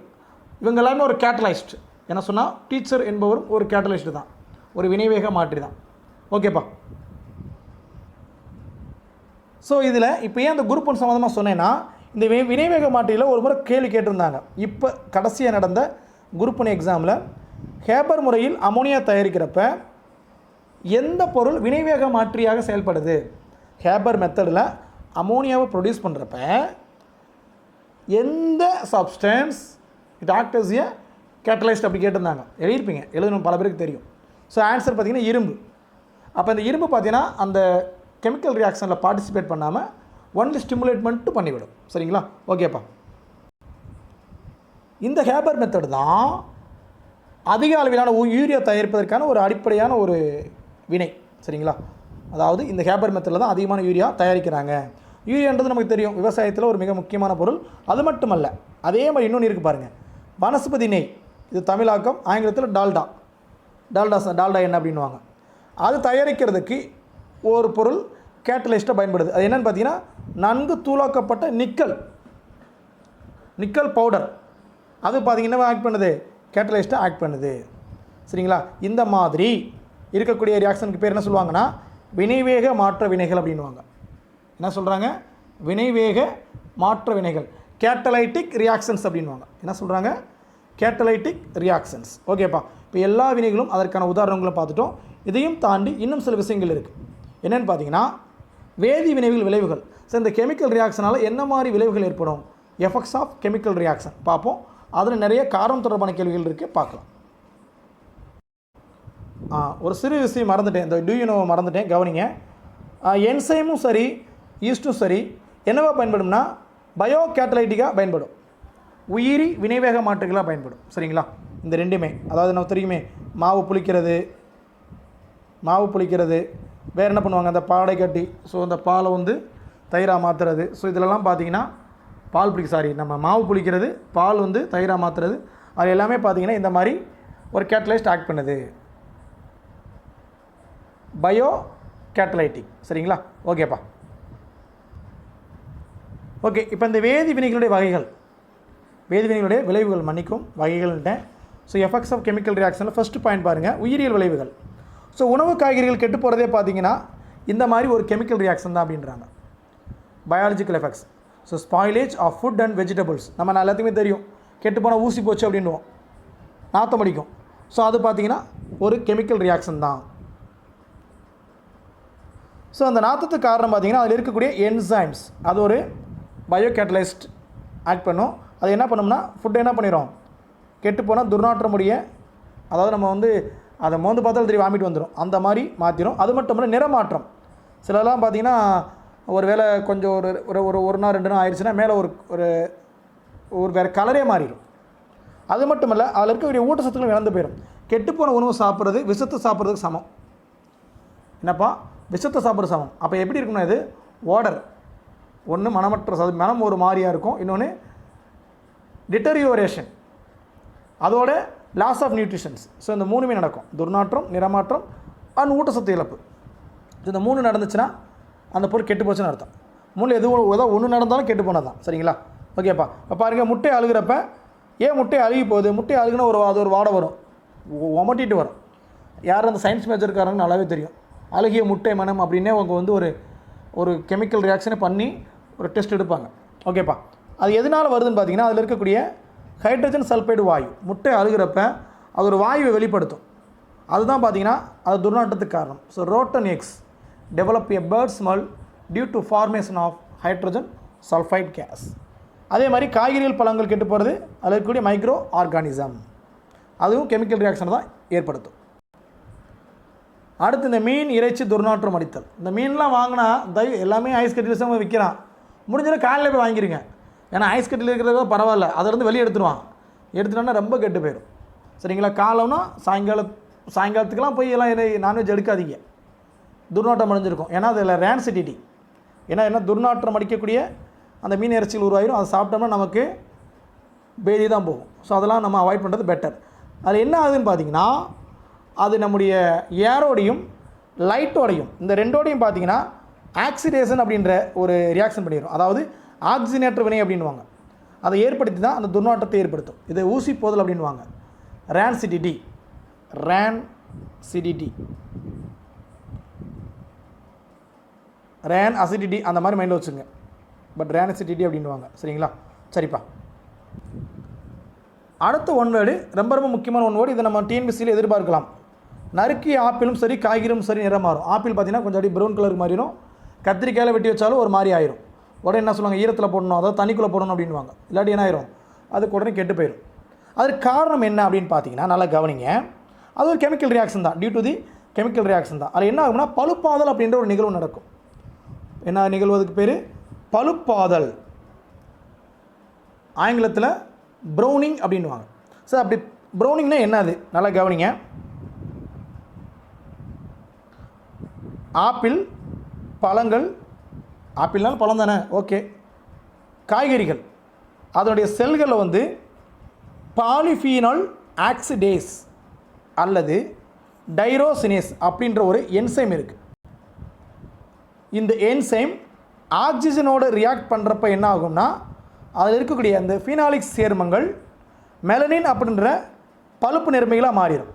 இவங்க எல்லாமே ஒரு கேட்டலைஸ்ட். என்ன சொன்னால், டீச்சர் என்பவரும் ஒரு கேட்டலைஸ்ட் தான், ஒரு வினைவேக மாற்றி தான். ஓகேப்பா. ஸோ இதில் இப்போ ஏன் அந்த குரூப் ஒன் சம்மந்தமாக சொன்னேன்னா, இந்த வினைவேக மாற்றியில் ஒரு முறை கேள்வி கேட்டிருந்தாங்க. இப்போ கடைசியாக நடந்த குரூப் ஒன் எக்ஸாமில் ஹேபர் முறையில் அமோனியா தயாரிக்கிறப்ப எந்த பொருள் வினைவேக மாற்றியாக செயல்படுது? ஹேபர் மெத்தடில் அமோனியாவை ப்ரொடியூஸ் பண்ணுறப்ப எந்த substance it act as a catalyst அப்படி கேட்டிருந்தாங்க. எழுதியிருப்பீங்க, எழுதணும், பல பேருக்கு தெரியும். ஸோ ஆன்சர் பார்த்திங்கன்னா இரும்பு. அப்போ இந்த இரும்பு பார்த்திங்கன்னா அந்த கெமிக்கல் ரியாக்ஷனில் பார்ட்டிசிபேட் பண்ணாமல் ஒன்லி ஸ்டிமுலேட் மட்டும் பண்ணிவிடும். சரிங்களா? ஓகேப்பா. இந்த ஹேபர் மெத்தட் தான் அதிக அளவிலான யூரியா தயாரிப்பதற்கான ஒரு அடிப்படையான ஒரு வினை. சரிங்களா? அதாவது இந்த ஹேபர் மெத்தடில் தான் அதிகமான யூரியா தயாரிக்கிறாங்க. யூரியான்றது நமக்கு தெரியும், விவசாயத்தில் ஒரு மிக முக்கியமான பொருள். அது மட்டுமல்ல, அதே மாதிரி இன்னொன்று இருக்குது பாருங்கள், வனஸ்பதி நெய். இது தமிழாக்கம், ஆங்கிலத்தில் டால்டா எண்ணெய் அப்படின்வாங்க. அது தயாரிக்கிறதுக்கு ஒரு பொருள் கேட்டலிஸ்ட்டாக பயன்படுது. அது என்னென்னு பார்த்தீங்கன்னா, நன்கு தூளாக்கப்பட்ட நிக்கல் பவுடர். அது பார்த்திங்கன்னா ஆக்ட் பண்ணுது, கேட்டலிஸ்ட்டாக ஆக்ட் பண்ணுது. சரிங்களா? இந்த மாதிரி இருக்கக்கூடிய ரியாக்ஷனுக்கு பேர் என்ன சொல்லுவாங்கன்னா, வினைவேக மாற்ற வினைகள் அப்படின்வாங்க. என்ன சொல்கிறாங்க? வினைவேக மாற்ற வினைகள், கேட்டலைட்டிக் ரியாக்ஷன்ஸ் அப்படின்வாங்க. என்ன சொல்கிறாங்க? Catalytic reactions. ஓகேப்பா. இப்போ எல்லா வினைகளும் அதற்கான உதாரணங்களும் பார்த்துட்டோம். இதையும் தாண்டி இன்னும் சில விஷயங்கள் இருக்குது. என்னென்னு பார்த்தீங்கன்னா, வேதி வினைகள் விளைவுகள். ஸோ இந்த கெமிக்கல் ரியாக்ஷனால் என்ன மாதிரி விளைவுகள் ஏற்படும்? எஃபெக்ட்ஸ் ஆஃப் கெமிக்கல் ரியாக்ஷன் பார்ப்போம். அதில் நிறைய காரணம் தொடர்பான கேள்விகள் இருக்குது, பார்க்கலாம். ஒரு சிறு விஷயம் மறந்துட்டேன், இந்த டூயூனோவை மறந்துட்டேன், கவனிங்க. என்சைமும் சரி, ஈஸ்ட்டும் சரி என்னவா பயன்படும்னா பயோ கேட்டலைட்டிக்காக பயன்படும், உயிரி வினைவேக மாற்றுகளாக பயன்படும். சரிங்களா? இந்த ரெண்டுமே, அதாவது நம்ம தெரியுமே, மாவு புளிக்கிறது, வேறு என்ன பண்ணுவாங்க, அந்த பாடை கட்டி, ஸோ அந்த பாலை வந்து தயிராக மாற்றுறது. ஸோ இதிலெல்லாம் பார்த்தீங்கன்னா நம்ம மாவு புளிக்கிறது, பால் வந்து தயிராக மாற்றுறது, அது எல்லாமே பார்த்திங்கன்னா இந்த மாதிரி ஒரு கேட்டலைஸ்ட் ஆக்ட் பண்ணுது, பயோ கேட்டலைட்டிக். சரிங்களா? ஓகேப்பா. ஓகே, இப்போ இந்த வேதி வினைகளுடைய வகைகள், வேதி வினைகளுடைய விளைவுகள், மன்னிக்கும், வகைகள்ன்ட்டேன். ஸோ எஃபெக்ட்ஸ் ஆஃப் கெமிக்கல் ரியாக்ஷனில் ஃபஸ்ட்டு பாயிண்ட் பாருங்கள், உயிரியல் விளைவுகள். ஸோ உணவு காய்கறிகள் கெட்டு போகிறதே பார்த்தீங்கன்னா இந்த மாதிரி ஒரு கெமிக்கல் ரியாக்ஷன் தான் அப்படின்றாங்க. Biological effects. So spoilage of food and vegetables, நம்ம எல்லாத்துக்குமே தெரியும், கெட்டு போனால் ஊசி போச்சு அப்படின்வோம், நாற்றம் அடிக்கும். ஸோ அது பார்த்திங்கன்னா ஒரு கெமிக்கல் ரியாக்ஷன் தான். ஸோ அந்த நாற்றத்துக்கு காரணம் பார்த்திங்கன்னா அதில் இருக்கக்கூடிய என்சைம்ஸ், அது ஒரு பயோ கேட்டலைஸ்ட் ஆக்ட் பண்ணும். அது என்ன பண்ணோம்னா ஃபுட்டை என்ன பண்ணிடும், கெட்டு போனால் துர்நாற்றமுடைய, அதாவது நம்ம வந்து அதை மோந்து பார்த்தாலும் தெரியும் வாமிட் வந்துடும், அந்த மாதிரி மாற்றிடும். அது மட்டும் இல்லை நிறமாற்றம். சிலலாம் பார்த்திங்கன்னா ஒரு வேளை கொஞ்சம் ஒரு நாள் 2 நாள் ஆயிடுச்சுன்னா மேலே ஒரு வேறு கலரே மாறிடும். அது மட்டும் இல்லை அதில் இருக்கக்கூடிய ஊட்டச்சத்துக்களும் இழந்து போயிடும். கெட்டுப்போன உணவு சாப்பிட்றது விஷத்தை சாப்பிட்றதுக்கு சமம். என்னப்பா, விஷத்தை சாப்பிட்ற சமம். அப்போ எப்படி இருக்குன்னா இது ஓடர், ஒன்று மனமற்ற மனம் ஒரு மாதிரியாக இருக்கும், இன்னொன்று டிட்டரியோரேஷன், அதோட லாஸ் ஆஃப் நியூட்ரிஷன்ஸ். ஸோ இந்த 3மே நடக்கும், துர்நாற்றம், நிறமாற்றம் அண்ட் ஊட்டச்சத்து இழப்பு. இந்த 3 நடந்துச்சுன்னா அந்த பொருள் கெட்டு போச்சுன்னு அர்த்தம். 3 ஏதோ ஒன்று நடந்தாலும் கெட்டு போனது தான். சரிங்களா? ஓகேப்பா. இப்போ பாருங்கள், முட்டை அழுகிறப்ப ஏன் முட்டை அழுகி போகுது, முட்டை அழுகுனா அது ஒரு வாடை வரும், ஒமட்டிட்டு வரும். யார் அந்த சயின்ஸ் மேஜருக்காரங்க நல்லாவே தெரியும். அழுகிய முட்டை மனம் அப்படின்னே அவங்க வந்து ஒரு கெமிக்கல் ரியாக்ஷனை பண்ணி ஒரு டெஸ்ட் எடுப்பாங்க. ஓகேப்பா. அது எதனால் வருதுன்னு பார்த்தீங்கன்னா அதில் இருக்கக்கூடிய ஹைட்ரஜன் சல்ஃபைடு வாயு முட்டை அழுகிறப்ப அது ஒரு வாயுவை வெளிப்படுத்தும். அதுதான் பார்த்தீங்கன்னா அது துர்நாற்றத்துக்கு காரணம். So rotten eggs develop a bad smell due to formation of hydrogen sulphide gas. அதே மாதிரி காய்கறிகள் பழங்கள் கெட்டு போகிறது அதில் இருக்கக்கூடிய மைக்ரோ ஆர்கானிசம், அதுவும் கெமிக்கல் ரியாக்ஷனை தான் ஏற்படுத்தும். அடுத்து இந்த மீன் இறைச்சி துர்நாற்றம் அடித்தல். இந்த மீன்லாம் வாங்கினா எல்லாமே ஐஸ் கட்டியில் விற்கிறான், முடிஞ்சது காலையில் போய் வாங்கிருங்க. ஏன்னா ஐஸ் கட்டியில் இருக்கிறத பரவாயில்ல, அதிலேருந்து வெளியே எடுத்துட்டோன்னா ரொம்ப கெட்டு போயிடும். சரிங்களா? காலம்னா சாயங்காலத்துக்கெல்லாம் போய் எல்லாம் நான்வெஜ் எடுக்காதீங்க, துர்நாற்றம் அடைஞ்சிருக்கும். ஏன்னா அதில் ரேன்சிட்டிட்டி, என்ன துர்நாற்றம் அடிக்கக்கூடிய அந்த மீன் இறைச்சிகள் உருவாயிடும். அதை சாப்பிட்டோம்னா நமக்கு பேதி தான் போகும். ஸோ அதெல்லாம் நம்ம அவாய்ட் பண்ணுறது பெட்டர். அது என்ன ஆகுதுன்னு பார்த்தீங்கன்னா அது நம்முடைய ஏரோடையும் லைட்டோடையும் இந்த ரெண்டோடையும் பார்த்தீங்கன்னா ஆக்சிடேஷன் அப்படின்ற ஒரு ரியாக்ஷன் பண்ணிடும். அதாவது ஆக்சிஜனேற்ற வினை அப்படின்வாங்க. அதை ஏற்படுத்தி தான் அந்த துர்நாற்றத்தை ஏற்படுத்தும். இதை ஊசி போதல் அப்படின்வாங்க. ரேன்சிடிட்டி ரேன் அசிடிட்டி அந்த மாதிரி மைண்டில் வச்சுங்க. பட் ரேன்சிடிட்டி அப்படின்வாங்க. சரிங்களா? சரிப்பா. அடுத்த ஒன்வேர்டு ரொம்ப முக்கியமான ஒன்வேர்டு. இதை நம்ம டிஎன்பிசியில் எதிர்பார்க்கலாம். நறுக்கிய ஆப்பிளும் சரி காய்கறியும் சரி நிறம் மாறும். ஆப்பிள் பார்த்திங்கன்னா கொஞ்சம் அப்படி ப்ரௌன் கலருக்கு மாறிடும். கத்திரிக்காயில் வெட்டி வச்சாலும் ஒரு மாதிரி ஆயிரும். உடனே என்ன சொல்லுவாங்க, ஈரத்தில் போடணும், அதாவது தண்ணிக்குள்ளே போடணும் அப்படின்வாங்க. இல்லாட்டி என்ன ஆயிரும், அதுக்கு உடனே கெட்டு போயிடும். அதுக்கு காரணம் என்ன அப்படின்னு பார்த்தீங்கன்னா நல்லா கவனிங்க. அது ஒரு கெமிக்கல் ரியாக்ஷன் தான், due to the chemical reaction தான். அது என்ன ஆகும்னா பழுப்பாதல் அப்படின்ற ஒரு நிகழ்வு நடக்கும். என்ன நிகழ்வு, அதுக்கு பேர் பழுப்பாதல், ஆங்கிலத்தில் ப்ரௌனிங் அப்படின்வாங்க. சார் அப்படி ப்ரௌனிங்னா என்ன, அது நல்லா கவனிங்க. ஆப்பிள் பழங்கள், ஆப்பிள்னால் பழம் தானே, ஓகே, காய்கறிகள் அதனுடைய செல்களில் வந்து பாலிஃபீனால் ஆக்சிடேஸ் அல்லது டைரோசினேஸ் அப்படின்ற ஒரு என்சைம் இருக்குது. இந்த என்சைம் ஆக்சிஜனோடு ரியாக்ட் பண்ணுறப்ப என்ன ஆகும்னா அதில் இருக்கக்கூடிய அந்த ஃபீனாலிக் சேர்மங்கள் மெலனின் அப்படின்ற பழுப்பு நிறமிகளாக மாறிடும்.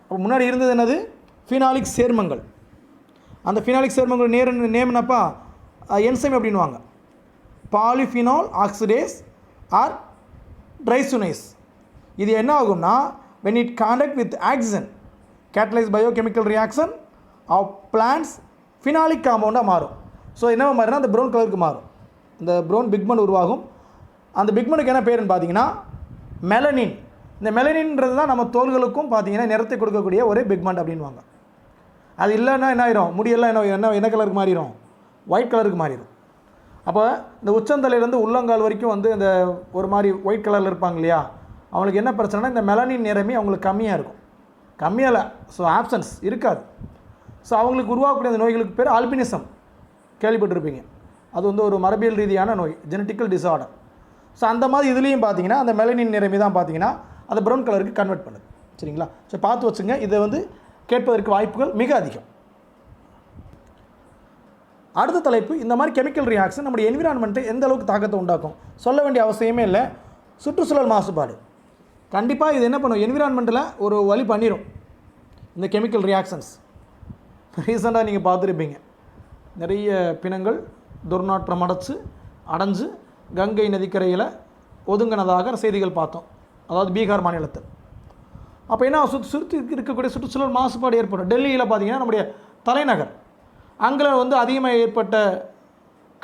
அப்போ முன்னாடி இருந்தது என்னது, ஃபீனாலிக் சேர்மங்கள். அந்த ஃபீனாலிக் சேர்மங்கள் நேம் என்னப்பா, என்சைம் அப்படின்வாங்க. Polyphenol oxidase or tyrosinase. இது என்ன ஆகும்னா when it contact with oxygen catalyzed biochemical reaction of plants phenolic compound மாறும். ஸோ என்ன மாறினா அந்த ப்ரௌன் கலருக்கு மாறும், இந்த ப்ரௌன் பிக்மெண்ட் உருவாகும். அந்த பிக்மெண்ட்டுக்கு என்ன பேருன்னு பார்த்தீங்கன்னா மெலனின். இந்த மெலனின்றது தான் நம்ம தோல்களுக்கும் பார்த்தீங்கன்னா நிறத்தை கொடுக்கக்கூடிய ஒரு பிக்மெண்ட் அப்படின்வாங்க. அது இல்லைன்னா என்ன ஆயிரும், முடியெல்லாம் என்ன கலருக்கு மாறிடும், ஒயிட் கலருக்கு மாறிடும். அப்போ இந்த உச்சந்தலையிலேருந்து உள்ளங்கால் வரைக்கும் வந்து இந்த ஒரு மாதிரி ஒயிட் கலரில் இருப்பாங்க இல்லையா, அவங்களுக்கு என்ன பிரச்சனைனா இந்த மெலனின் நிறமே அவங்களுக்கு கம்மியாக இருக்கும். கம்மியாக இல்லை, ஸோ ஆப்சன்ஸ் இருக்காது. ஸோ அவங்களுக்கு உருவாக்கக்கூடிய அந்த நோய்களுக்கு பேர் ஆல்பினிசம், கேள்விப்பட்டிருப்பீங்க. அது வந்து ஒரு மரபியல் ரீதியான நோய், ஜெனட்டிக்கல் டிஸார்டர். ஸோ அந்த மாதிரி இதுலேயும் பார்த்தீங்கன்னா அந்த மெலனின் நிறமே தான் பார்த்தீங்கன்னா அந்த ப்ரௌன் கலருக்கு கன்வெர்ட் பண்ணுது. சரிங்களா? ஸோ பார்த்து வச்சுங்க, இதை வந்து கேட்பதற்கு வாய்ப்புகள் மிக அதிகம். அடுத்த தலைப்பு, இந்த மாதிரி கெமிக்கல் ரியாக்ஷன் நம்முடைய என்விரான்மெண்ட்டை எந்த அளவுக்கு தாக்கத்தை உண்டாக்கும். சொல்ல வேண்டிய அவசியமே இல்லை. சுற்றுச்சூழல் மாசுபாடு, கண்டிப்பாக இது என்ன பண்ணும், என்விரான்மெண்ட்டில் ஒரு வழி பண்ணிடும் இந்த கெமிக்கல் ரியாக்ஷன்ஸ். ரீசெண்டாக நீங்கள் பார்த்துருப்பீங்க, நிறைய பிணங்கள் துர்நாற்றம் அடைஞ்சு கங்கை நதிக்கரையில் ஒதுங்கினதாக செய்திகள் பார்த்தோம், அதாவது பீகார் மாநிலத்தில். அப்போ என்ன சுற்றி இருக்கக்கூடிய சுற்றுச்சூழல் மாசுபாடு ஏற்படும். டெல்லியில் பார்த்தீங்கன்னா நம்முடைய தலைநகர், அங்கே வந்து அதிகமாக ஏற்பட்ட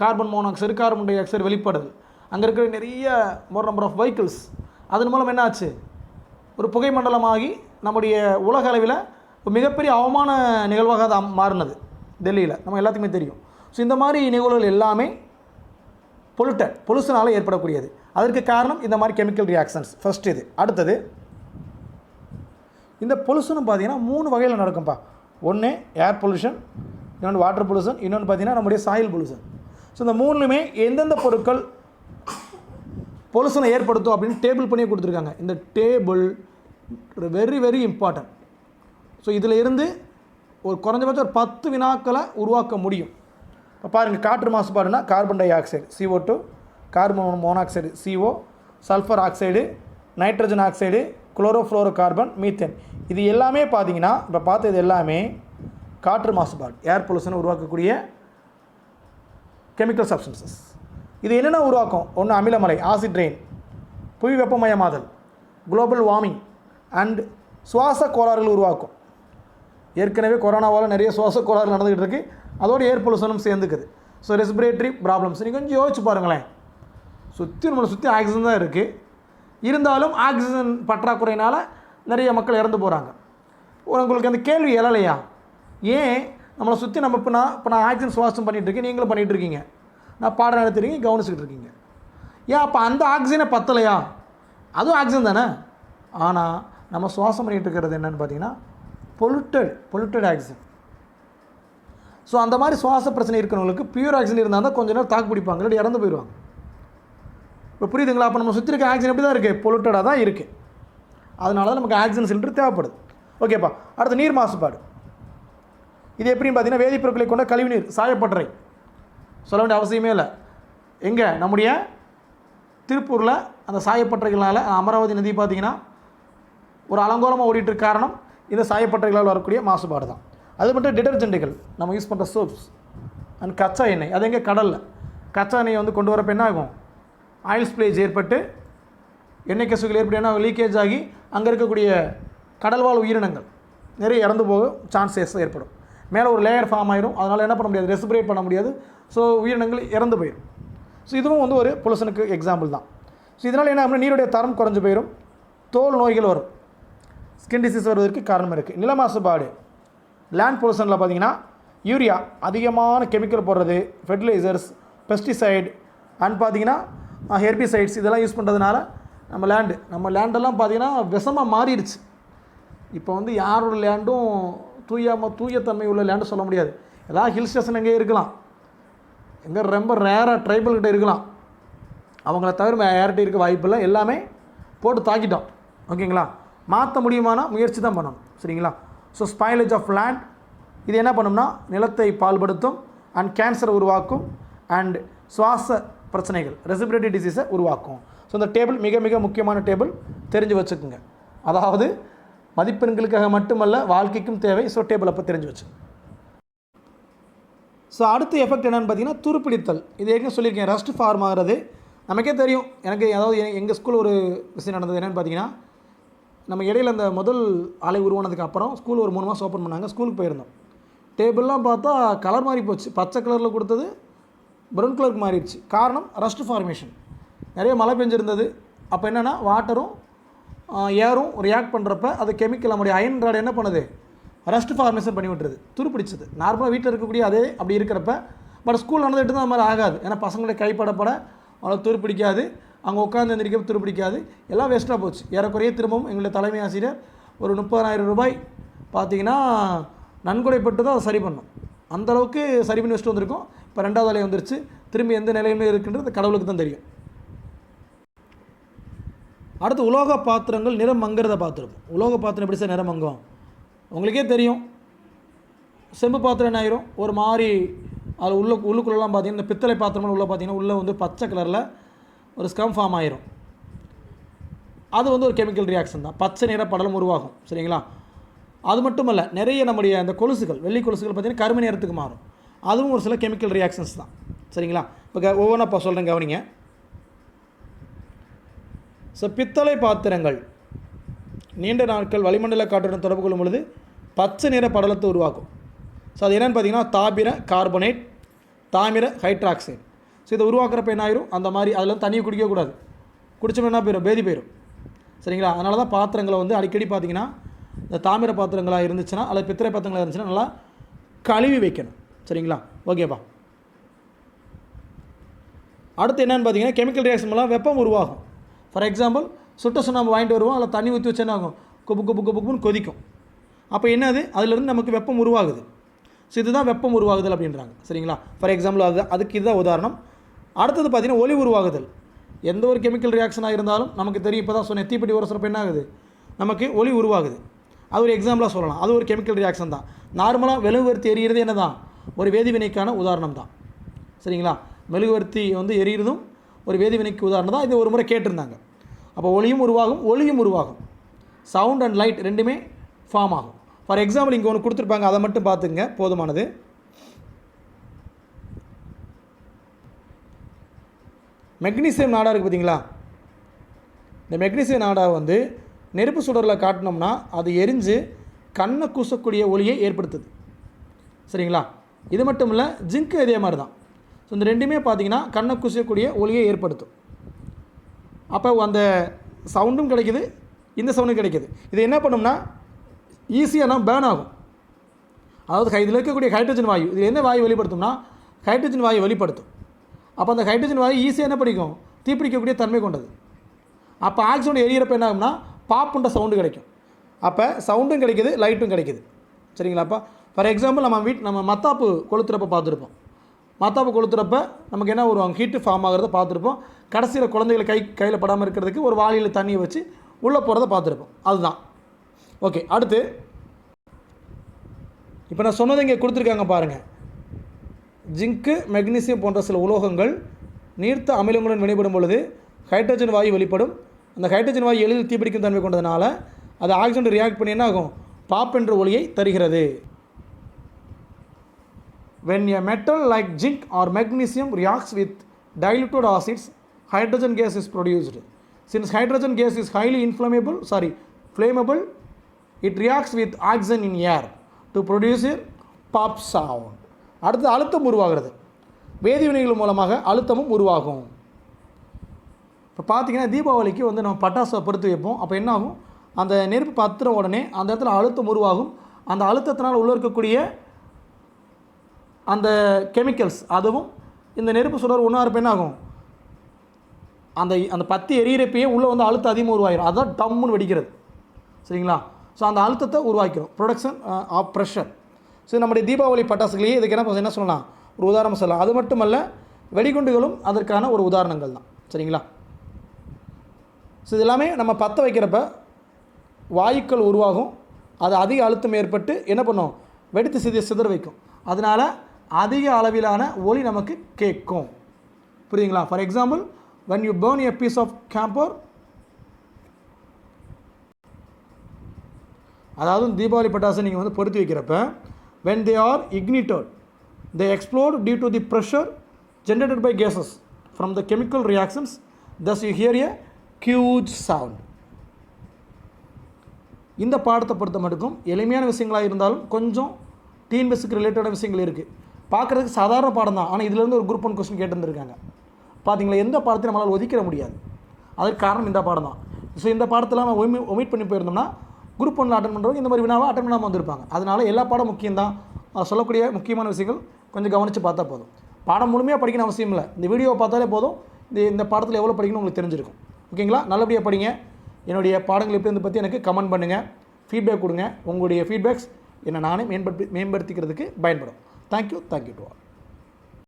carbon monoxide carbon di oxide வெளிப்படுது. அங்கே இருக்கிற நிறைய மோர் நம்பர் ஆஃப் வெஹிக்கிள்ஸ், அதன் மூலம் என்ன ஆச்சு, ஒரு புகை மண்டலமாகி நம்முடைய உலக அளவில் ஒரு மிகப்பெரிய அவமான நிகழ்வாக அது மாறினது டெல்லியில், நம்ம எல்லாத்துக்குமே தெரியும். ஸோ இந்த மாதிரி நிகழ்வுகள் எல்லாமே பொல்யூஷனால் ஏற்படக்கூடியது. அதற்கு காரணம் இந்த மாதிரி கெமிக்கல் ரியாக்ஷன்ஸ் ஃபஸ்ட். இது அடுத்தது, இந்த பொல்யூஷனும் பார்த்திங்கன்னா 3 வகையில் நடக்கும்ப்பா. ஒன்று ஏர் பொல்யூஷன், இன்னொன்று வாட்டர் பொல்யூஷன், இன்னொன்று பார்த்திங்கன்னா நம்முடைய சாயில் பொல்யூஷன். ஸோ இந்த 3லுமே எந்தெந்த பொருட்கள் பொல்யூஷனை ஏற்படுத்தும் அப்படின்னு டேபிள் பண்ணி கொடுத்துருக்காங்க. இந்த table very very important. So இதில் இருந்து ஒரு குறைஞ்சபட்சம் ஒரு 10 வினாக்களை உருவாக்க முடியும். இப்போ பாருங்கள், காற்று மாசுபாடுனா carbon dioxide CO2, carbon monoxide CO, sulphur oxide, nitrogen oxide, chlorofluorocarbon, methane. இது எல்லாமே பார்த்தீங்கன்னா இப்போ பார்த்தது எல்லாமே காற்று மாசுபாடு, ஏர் பொல்யூஷனை உருவாக்கக்கூடிய கெமிக்கல் சப்ஸ்டன்சஸ். இது என்னென்ன உருவாக்கும், ஒன்று அமிலமலை ஆசிட் ரெயின், புவி வெப்பமயமாதல், குளோபல் வார்மிங் அண்ட் சுவாச கோளாறுகள் உருவாக்கும். ஏற்கனவே கொரோனாவால் நிறைய சுவாச கோளாறு நடந்துக்கிட்டு இருக்குது, அதோடு ஏர் பொல்யூஷனும் சேர்ந்துக்குது. ஸோ ரெஸ்பிரேட்டரி ப்ராப்ளம்ஸ் நீங்கள் கொஞ்சம் யோசிச்சு பாருங்களேன். நம்மளை சுற்றி ஆக்சிஜன் தான் இருக்குது, இருந்தாலும் ஆக்சிஜன் பற்றாக்குறையினால் நிறைய மக்கள் இறந்து போகிறாங்க. உங்களுக்கு அந்த கேள்வி எழலையா, ஏன் நம்மளை சுற்றி நம்ம இப்போ நான் ஆக்சிஜன் சுவாசம் பண்ணிகிட்ருக்கேன், நீங்களும் பண்ணிகிட்டு இருக்கீங்க, நான் பாடம் நடத்துறீங்க, கவனிச்சுக்கிட்டு இருக்கீங்க, ஏன் அப்போ அந்த ஆக்சிஜனை பத்தலையா? அதுவும் ஆக்சிஜன் தானே. ஆனால் நம்ம சுவாசம் பண்ணிகிட்டு இருக்கிறது என்னென்னு பார்த்தீங்கன்னா பொல்யூட்டட் ஆக்சிஜன். ஸோ அந்த மாதிரி சுவாச பிரச்சனை இருக்கிறவங்களுக்கு பியூர் ஆக்சிஜன் இருந்தால் தான் கொஞ்சம் நேரம் தாக்கு பிடிப்பாங்க, இல்லாட்டி இறந்து போயிடுவாங்க. இப்போ புரியுதுங்களா? அப்போ நம்ம சுற்றி இருக்க ஆக்சிஜன் எப்படி தான் இருக்குது, பொல்யூட்டடாக தான் இருக்குது. அதனால தான் நமக்கு ஆக்சிஜன் சிலிண்டர் தேவைப்படுது. ஓகேப்பா. அடுத்து நீர் மாசுபாடு. இது எப்படின்னு பார்த்தீங்கன்னா, வேதிப்பொருட்களை கொண்ட கழிவுநீர் சாயப்பட்டறை, சொல்ல வேண்டிய அவசியமே இல்லை. எங்கே, நம்முடைய திருப்பூரில் அந்த சாயப்பட்டறைகளால் அமராவதி நதி பார்த்திங்கன்னா ஒரு அலங்கோலமாக ஓடிட்டு காரணம் இந்த சாயப்பட்டறைகளால் வரக்கூடிய மாசுபாடு தான். அது மட்டும் டிடர்ஜென்ட்டுகள், நம்ம யூஸ் பண்ணுற சோப்ஸ் அண்ட் கச்சா எண்ணெய், அது எங்கே, கடலில் கச்சா எண்ணெயை வந்து கொண்டு வரப்போ என்ன ஆகும், ஆயில் ஸ்ப்ளேஜ் ஏற்பட்டு எண்ணெய் கசுகள் ஏற்பட்டு என்ன லீக்கேஜ் ஆகி அங்கே இருக்கக்கூடிய கடல்வாழ் உயிரினங்கள் நிறைய இறந்து போக சான்சஸ் ஏற்படும். மேலே ஒரு லேயர் ஃபார்ம் ஆயிரும், அதனால் என்ன பண்ண முடியாது, ரெஸ்பிரேட் பண்ண முடியாது. ஸோ உயிரினங்கள் இறந்து போயிடும். ஸோ இதுவும் வந்து ஒரு பொல்யூஷனுக்கு எக்ஸாம்பிள் தான். ஸோ இதனால் என்ன ஆகும், நீருடைய தரம் குறைஞ்சு போயிடும், தோல் நோய்கள் வரும், ஸ்கின் டிசீஸ் வருவதற்கு காரணம் இருக்குது. நில மாசுபாடு, லேண்ட் பொல்யூஷனில் பார்த்திங்கன்னா யூரியா அதிகமான கெமிக்கல் போடுறது, ஃபெர்டிலைசர்ஸ், பெஸ்டிசைடு அண்ட் பார்த்திங்கன்னா ஹெர்பிசைட்ஸ் இதெல்லாம் யூஸ் பண்ணுறதுனால நம்ம லேண்டெல்லாம் பார்த்திங்கன்னா விஷமாக மாறிடுச்சு. இப்போ வந்து யாரோட லேண்டும் தூயத்தன்மை உள்ள லேண்டு சொல்ல முடியாது. ஏதாவது ஹில் ஸ்டேஷன் எங்கே இருக்கலாம், எங்கே ரொம்ப ரேராக ட்ரைபல்கிட்ட இருக்கலாம், அவங்கள தவிர யார்கிட்ட இருக்க வாய்ப்பில்லை, எல்லாமே போட்டு தாக்கிட்டோம். ஓகேங்களா? மாற்ற முடியுமானா முயற்சி தான் பண்ணணும். சரிங்களா? ஸோ ஸ்பாயிலேஜ் ஆஃப் லேண்ட், இது என்ன பண்ணும்னா நிலத்தை பால்படுத்தும் அண்ட் கேன்சரை உருவாக்கும் அண்ட் சுவாச பிரச்சனைகள், ரெஸ்பிரேட்டரி டிசீஸை உருவாக்கும். ஸோ இந்த டேபிள் மிக மிக முக்கியமான டேபிள், தெரிஞ்சு வச்சுக்கோங்க. அதாவது மதிப்பெண்களுக்காக மட்டுமல்ல, வாழ்க்கைக்கும் தேவை. ஸோ டேபிள் அப்போ தெரிஞ்சு வச்சு. ஸோ அடுத்த எஃபெக்ட் என்னென்னு பார்த்தீங்கன்னா துருப்பிடித்தல். இது ஏற்கனவே சொல்லியிருக்கேன், ரஸ்ட் ஃபார்ம் ஆகிறது நமக்கே தெரியும். எனக்கு அதாவது எங்கள் ஸ்கூல் ஒரு விஷயம் நடந்தது என்னென்னு பார்த்தீங்கன்னா, நம்ம இடையில அந்த முதல் அலை உருவானதுக்கு அப்புறம் ஸ்கூல் ஒரு 3 மாதம் ஓப்பன் பண்ணாங்க. ஸ்கூலுக்கு போயிருந்தோம். டேபிள்லாம் பார்த்தா கலர் மாறி போச்சு, பச்சை கலரில் கொடுத்தது ப்ரௌன் கலருக்கு மாறிடுச்சு. காரணம் ரஸ்ட் ஃபார்மேஷன். நிறைய மழை பெஞ்சிருந்தது. அப்போ என்னென்னா வாட்டரும் ஏரும் ரியாக்ட் பண்ணுறப்ப அது கெமிக்கல் நம்முடைய அயன் ராட் என்ன பண்ணுது, ரஸ்ட் ஃபார்மேஷன் பண்ணி விட்டுருது, துருப்பிடிச்சது. நார்மலாக வீட்டில் இருக்கக்கூடிய அதே அப்படி இருக்கிறப்ப, பட் ஸ்கூல் நடந்துட்டு தான் அது மாதிரி ஆகாது. ஏன்னா பசங்களுடைய கைப்படப்பட அவ்வளோ துருப்பிடிக்காது, அங்கே உட்காந்து எந்திரிக்க துருப்பிடிக்காது, எல்லாம் வேஸ்ட்டாக போச்சு. ஏறக்குறைய திரும்பவும் எங்களுடைய தலைமை ஆசிரியர் ஒரு 30,000 ரூபாய் பார்த்திங்கன்னா நன்கொடைப்பட்டு தான் அதை சரி பண்ணோம். அந்தளவுக்கு சரி பண்ணி வச்சுட்டு வந்திருக்கோம். இப்போ 2வது அலை வந்துருச்சு, திரும்பி எந்த நிலையிலுமே இருக்குன்றது கடவுளுக்கு தான் தெரியும். அடுத்து உலோக பாத்திரங்கள் நிறம் மங்கிறத பார்த்துருப்போம். உலோக பாத்திரம் எப்படி சார் நிறம் மங்கும், உங்களுக்கே தெரியும். செம்பு பாத்திரம் என்ன ஆயிரும், ஒரு மாதிரி அது உள்ளுக்குள்ளெல்லாம் பார்த்திங்கன்னா இந்த பித்தளை பாத்திரங்கள் உள்ளே பார்த்திங்கன்னா உள்ளே வந்து பச்சை கலரில் ஒரு ஸ்கம் ஃபார்ம் ஆயிரும். அது வந்து ஒரு கெமிக்கல் ரியாக்ஷன் தான். பச்சை நிற படலம் உருவாகும். சரிங்களா? அது மட்டும் அல்ல, நிறைய நம்முடைய அந்த கொலுசுகள், வெள்ளி கொலுசுகள் பார்த்திங்கன்னா கருமை நிறத்துக்கு மாறும். அதுவும் ஒரு சில கெமிக்கல் ரியாக்ஷன்ஸ் தான். சரிங்களா? இப்போ ஒவ்வொன்றா இப்போ சொல்கிறேன், கவனிங்க. ஸோ பித்தளை பாத்திரங்கள் நீண்ட நாட்கள் வளிமண்டல காற்றுடன் தொடர்பு கொள்ளும் பொழுது பச்சை நிற படலத்தை உருவாக்கும். ஸோ அது என்னென்னு பார்த்தீங்கன்னா தாமிர கார்பனேட், தாமிர ஹைட்ராக்சைடு. ஸோ இதை உருவாக்குறப்ப என்ன ஆயிரும், அந்த மாதிரி அதில் தண்ணியை குடிக்கக்கூடாது. குடிச்சோம்னா என்ன போயிடும், பேதி போயிடும். சரிங்களா? அதனால தான் பாத்திரங்களை வந்து அடிக்கடி பார்த்திங்கன்னா இந்த தாமிர பாத்திரங்களாக இருந்துச்சுன்னா அல்லது பித்தளை பாத்திரங்களாக இருந்துச்சுன்னா நல்லா கழுவி வைக்கணும். சரிங்களா? ஓகேப்பா. அடுத்து என்னென்னு பார்த்தீங்கன்னா கெமிக்கல் ரியாக்ஷன் மூலம் வெப்பம் உருவாகும். ஃபார் எக்ஸாம்பிள் சுட்ட சுண்ணாம்பு வாங்கிட்டு வருவோம், அதில் தண்ணி ஊற்றி வச்சு என்ன ஆகும், கொப்பு கொப்பு கொப்புன்னு கொதிக்கும். அப்போ என்னது, அதிலிருந்து நமக்கு வெப்பம் உருவாகுது. ஸோ இதுதான் வெப்பம் உருவாகுதல் அப்படின்றாங்க. சரிங்களா? ஃபார் எக்ஸாம்பிள் அதுக்கு இதுதான் உதாரணம். அடுத்தது பார்த்திங்கன்னா ஒளி உருவாகுதல். எந்த ஒரு கெமிக்கல் ரியாக்ஷனாக இருந்தாலும் நமக்கு தெரியும். இப்போ தான் சொன்னேன், தீப்பெட்டி உரசுறப்ப என்ன ஆகுது, நமக்கு ஒளி உருவாகுது. அது ஒரு எக்ஸாம்பிளாக சொல்லலாம். அது ஒரு கெமிக்கல் ரியாக்ஷன் தான். நார்மலாக மெழுகுவர்த்தி எரியிறது என்ன தான், ஒரு வேதிவினைக்கான உதாரணம் தான். சரிங்களா? மெழுகுவர்த்தி வந்து எரியிறதும் ஒரு வேதிவினைக்கு உதாரணம் தான். இது ஒரு முறை கேட்டிருந்தாங்க. அப்போ ஒளியும் உருவாகும், ஒளியும் உருவாகும். சவுண்ட் அண்ட் லைட் ரெண்டுமே ஃபார்ம் ஆகும். ஃபார் எக்ஸாம்பிள் இங்கே ஒன்று கொடுத்துருப்பாங்க, அதை மட்டும் பார்த்துங்க, போதுமானது. மெக்னீசியம் நாடா இருக்குது பார்த்தீங்களா? இந்த மெக்னீசியம் நாடா வந்து நெருப்பு சுடரில் காட்டினோம்னா அது எரிஞ்சு கண்ணை கூசக்கூடிய ஒளியை ஏற்படுத்துது. சரிங்களா? இது மட்டும் இல்லை, ஜிங்க்கு இதே மாதிரி தான். ஸோ இந்த ரெண்டுமே பார்த்திங்கன்னா கண்ணை கூசக்கூடிய ஒளியை ஏற்படுத்தும். அப்போ அந்த சவுண்டும் கிடைக்குது, இந்த சவுண்டும் கிடைக்குது. இது என்ன பண்ணும்னா ஈஸியாக நம்ம பேர்ன் ஆகும். அதாவது இதில் இருக்கக்கூடிய ஹைட்ரஜன் வாயு, இது என்ன வாயு வெளிப்படுத்தும்னா ஹைட்ரஜன் வாயு வெளிப்படுத்தும். அப்போ அந்த ஹைட்ரஜன் வாயு ஈஸியாக என்ன படிக்கும், தீப்பிடிக்கக்கூடிய தன்மை கொண்டது. அப்போ ஆக்சிஜன் எரியிறப்ப என்ன ஆகும்னா பாப்புன்ற சவுண்டு கிடைக்கும். அப்போ சவுண்டும் கிடைக்குது, லைட்டும் கிடைக்குது. சரிங்களாப்பா? ஃபார் எக்ஸாம்பிள் நம்ம மத்தாப்பு கொளுத்துறப்ப பார்த்துருப்போம். மத்தாப்பு கொளுத்துறப்ப நமக்கு என்ன வருவாங்க, ஹீட்டு ஃபார்ம் ஆகிறத பார்த்துருப்போம். கடைசியில் குழந்தைகளை கையில் படாமல் இருக்கிறதுக்கு ஒரு வாளியில் தண்ணியை வச்சு உள்ளே போகிறத பார்த்துருப்போம். அதுதான். ஓகே, அடுத்து இப்போ நான் சொன்னதை இங்கே கொடுத்துருக்காங்க பாருங்கள். ஜிங்க்கு, மெக்னீசியம் போன்ற சில உலோகங்கள் நீர்த்த அமிலங்களுடன் வினைப்படும் பொழுது ஹைட்ரஜன் வாயு வெளிப்படும். அந்த ஹைட்ரஜன் வாயு எளிதில் தீப்பிடிக்கும் தன்மை கொண்டதுனால அது ஆக்சிஜன் ரியாக்ட் பண்ணி என்ன ஆகும், பாப் என்ற ஒளியை தருகிறது. When a metal like zinc or magnesium reacts with diluted acids, hydrogen gas is produced. Since hydrogen gas is highly flammable, it reacts with oxygen in air to produce a pop sound. அடுத்து அழுத்தம் உருவாகிறது. வேதிவினைகள் மூலமாக அழுத்தமும் உருவாகும். இப்போ பார்த்தீங்கன்னா தீபாவளிக்கு வந்து நம்ம பட்டாசை பொறுத்து வைப்போம். அப்போ என்ன ஆகும், அந்த நெருப்பு பத்துற உடனே அந்த இடத்துல அழுத்தம் உருவாகும். அந்த அழுத்தத்தினால் உள்ள இருக்கக்கூடிய அந்த கெமிக்கல்ஸ் அதுவும் இந்த நெருப்பு சுடர் ஒன்றா இருப்ப என்ன ஆகும், அந்த பத்தி எரியிறப்பையே உள்ளே வந்து அழுத்தம் அதிகமாக உருவாகிடும். அதுதான் டம்முன்னு வெடிக்கிறது. சரிங்களா? ஸோ அந்த அழுத்தத்தை உருவாக்கிறோம், ப்ரொடக்ஷன் ஆஃப் ப்ரெஷர். ஸோ நம்முடைய தீபாவளி பட்டாசுகளையே இதுக்கு என்ன சொல்லலாம், ஒரு உதாரணம் சொல்லலாம். அது மட்டுமல்ல, வெடிகுண்டுகளும் அதற்கான ஒரு உதாரணங்கள் தான். சரிங்களா? ஸோ இது எல்லாமே நம்ம பற்ற வைக்கிறப்ப வாயுக்கள் உருவாகும். அது அதிக அழுத்தம் ஏற்பட்டு என்ன பண்ணும், வெடித்து சிதற வைக்கும். அதனால் அதிக அளவிலான ஒளி நமக்கு கேட்கும். புரியுதுங்களா? For example, when you burn a piece of camphor, அதாவது தீபாவளி பட்டாசு நீங்கள் வந்து பொருத்தி வைக்கிறப்ப when they are ignited, they explode due to the pressure generated by gases from the chemical reactions. Thus you hear a huge sound. இந்த பாடத்தை பொறுத்த மட்டுக்கும் எளிமையான விஷயங்களாக இருந்தாலும் கொஞ்சம் டிஎன்பிஎஸ்சிக்கு ரிலேட்டடான விஷயங்கள் இருக்குது. பார்க்குறதுக்கு சாதாரண பாடம் தான். ஆனால் இதிலேருந்து ஒரு குரூப் 1 கொஸ்டின் கேட்டுருந்துருக்காங்க. பார்த்தீங்களா? எந்த பாடத்தையும் நம்மளால் ஒதுக்கிட முடியாது. அதுக்கு காரணம் இந்த பாடம் தான். ஸோ இந்த பாடத்தில் நம்ம ஒமிட் பண்ணி போயிருந்தோம்னா குரூப் 1 அட்டன் பண்ணுறவங்க இந்த மாதிரி வினாவை அட்டன் பண்ணாமல் வந்திருப்பாங்க. அதனால் எல்லா பாடம் முக்கியம்தான். சொல்லக்கூடிய முக்கியமான விஷயங்கள் கொஞ்சம் கவனித்து பார்த்தா போதும். பாடம் முழுமையாக படிக்கணும் அவசியம் இல்லை. இந்த வீடியோவை பார்த்தாலே போதும், இந்த பாடத்தில் எவ்வளோ படிக்கணும் உங்களுக்கு தெரிஞ்சிருக்கும். ஓகேங்களா? நல்லபடியாக படிங்க. என்னுடைய பாடங்கள் எப்படி இருந்து பற்றி எனக்கு கமெண்ட் பண்ணுங்கள், ஃபீட்பேக் கொடுங்க. உங்களுடைய ஃபீட்பேக்ஸ் என்னை நானே மேம்படுத்திக்கிறதுக்கு பயன்படும். Thank you to all.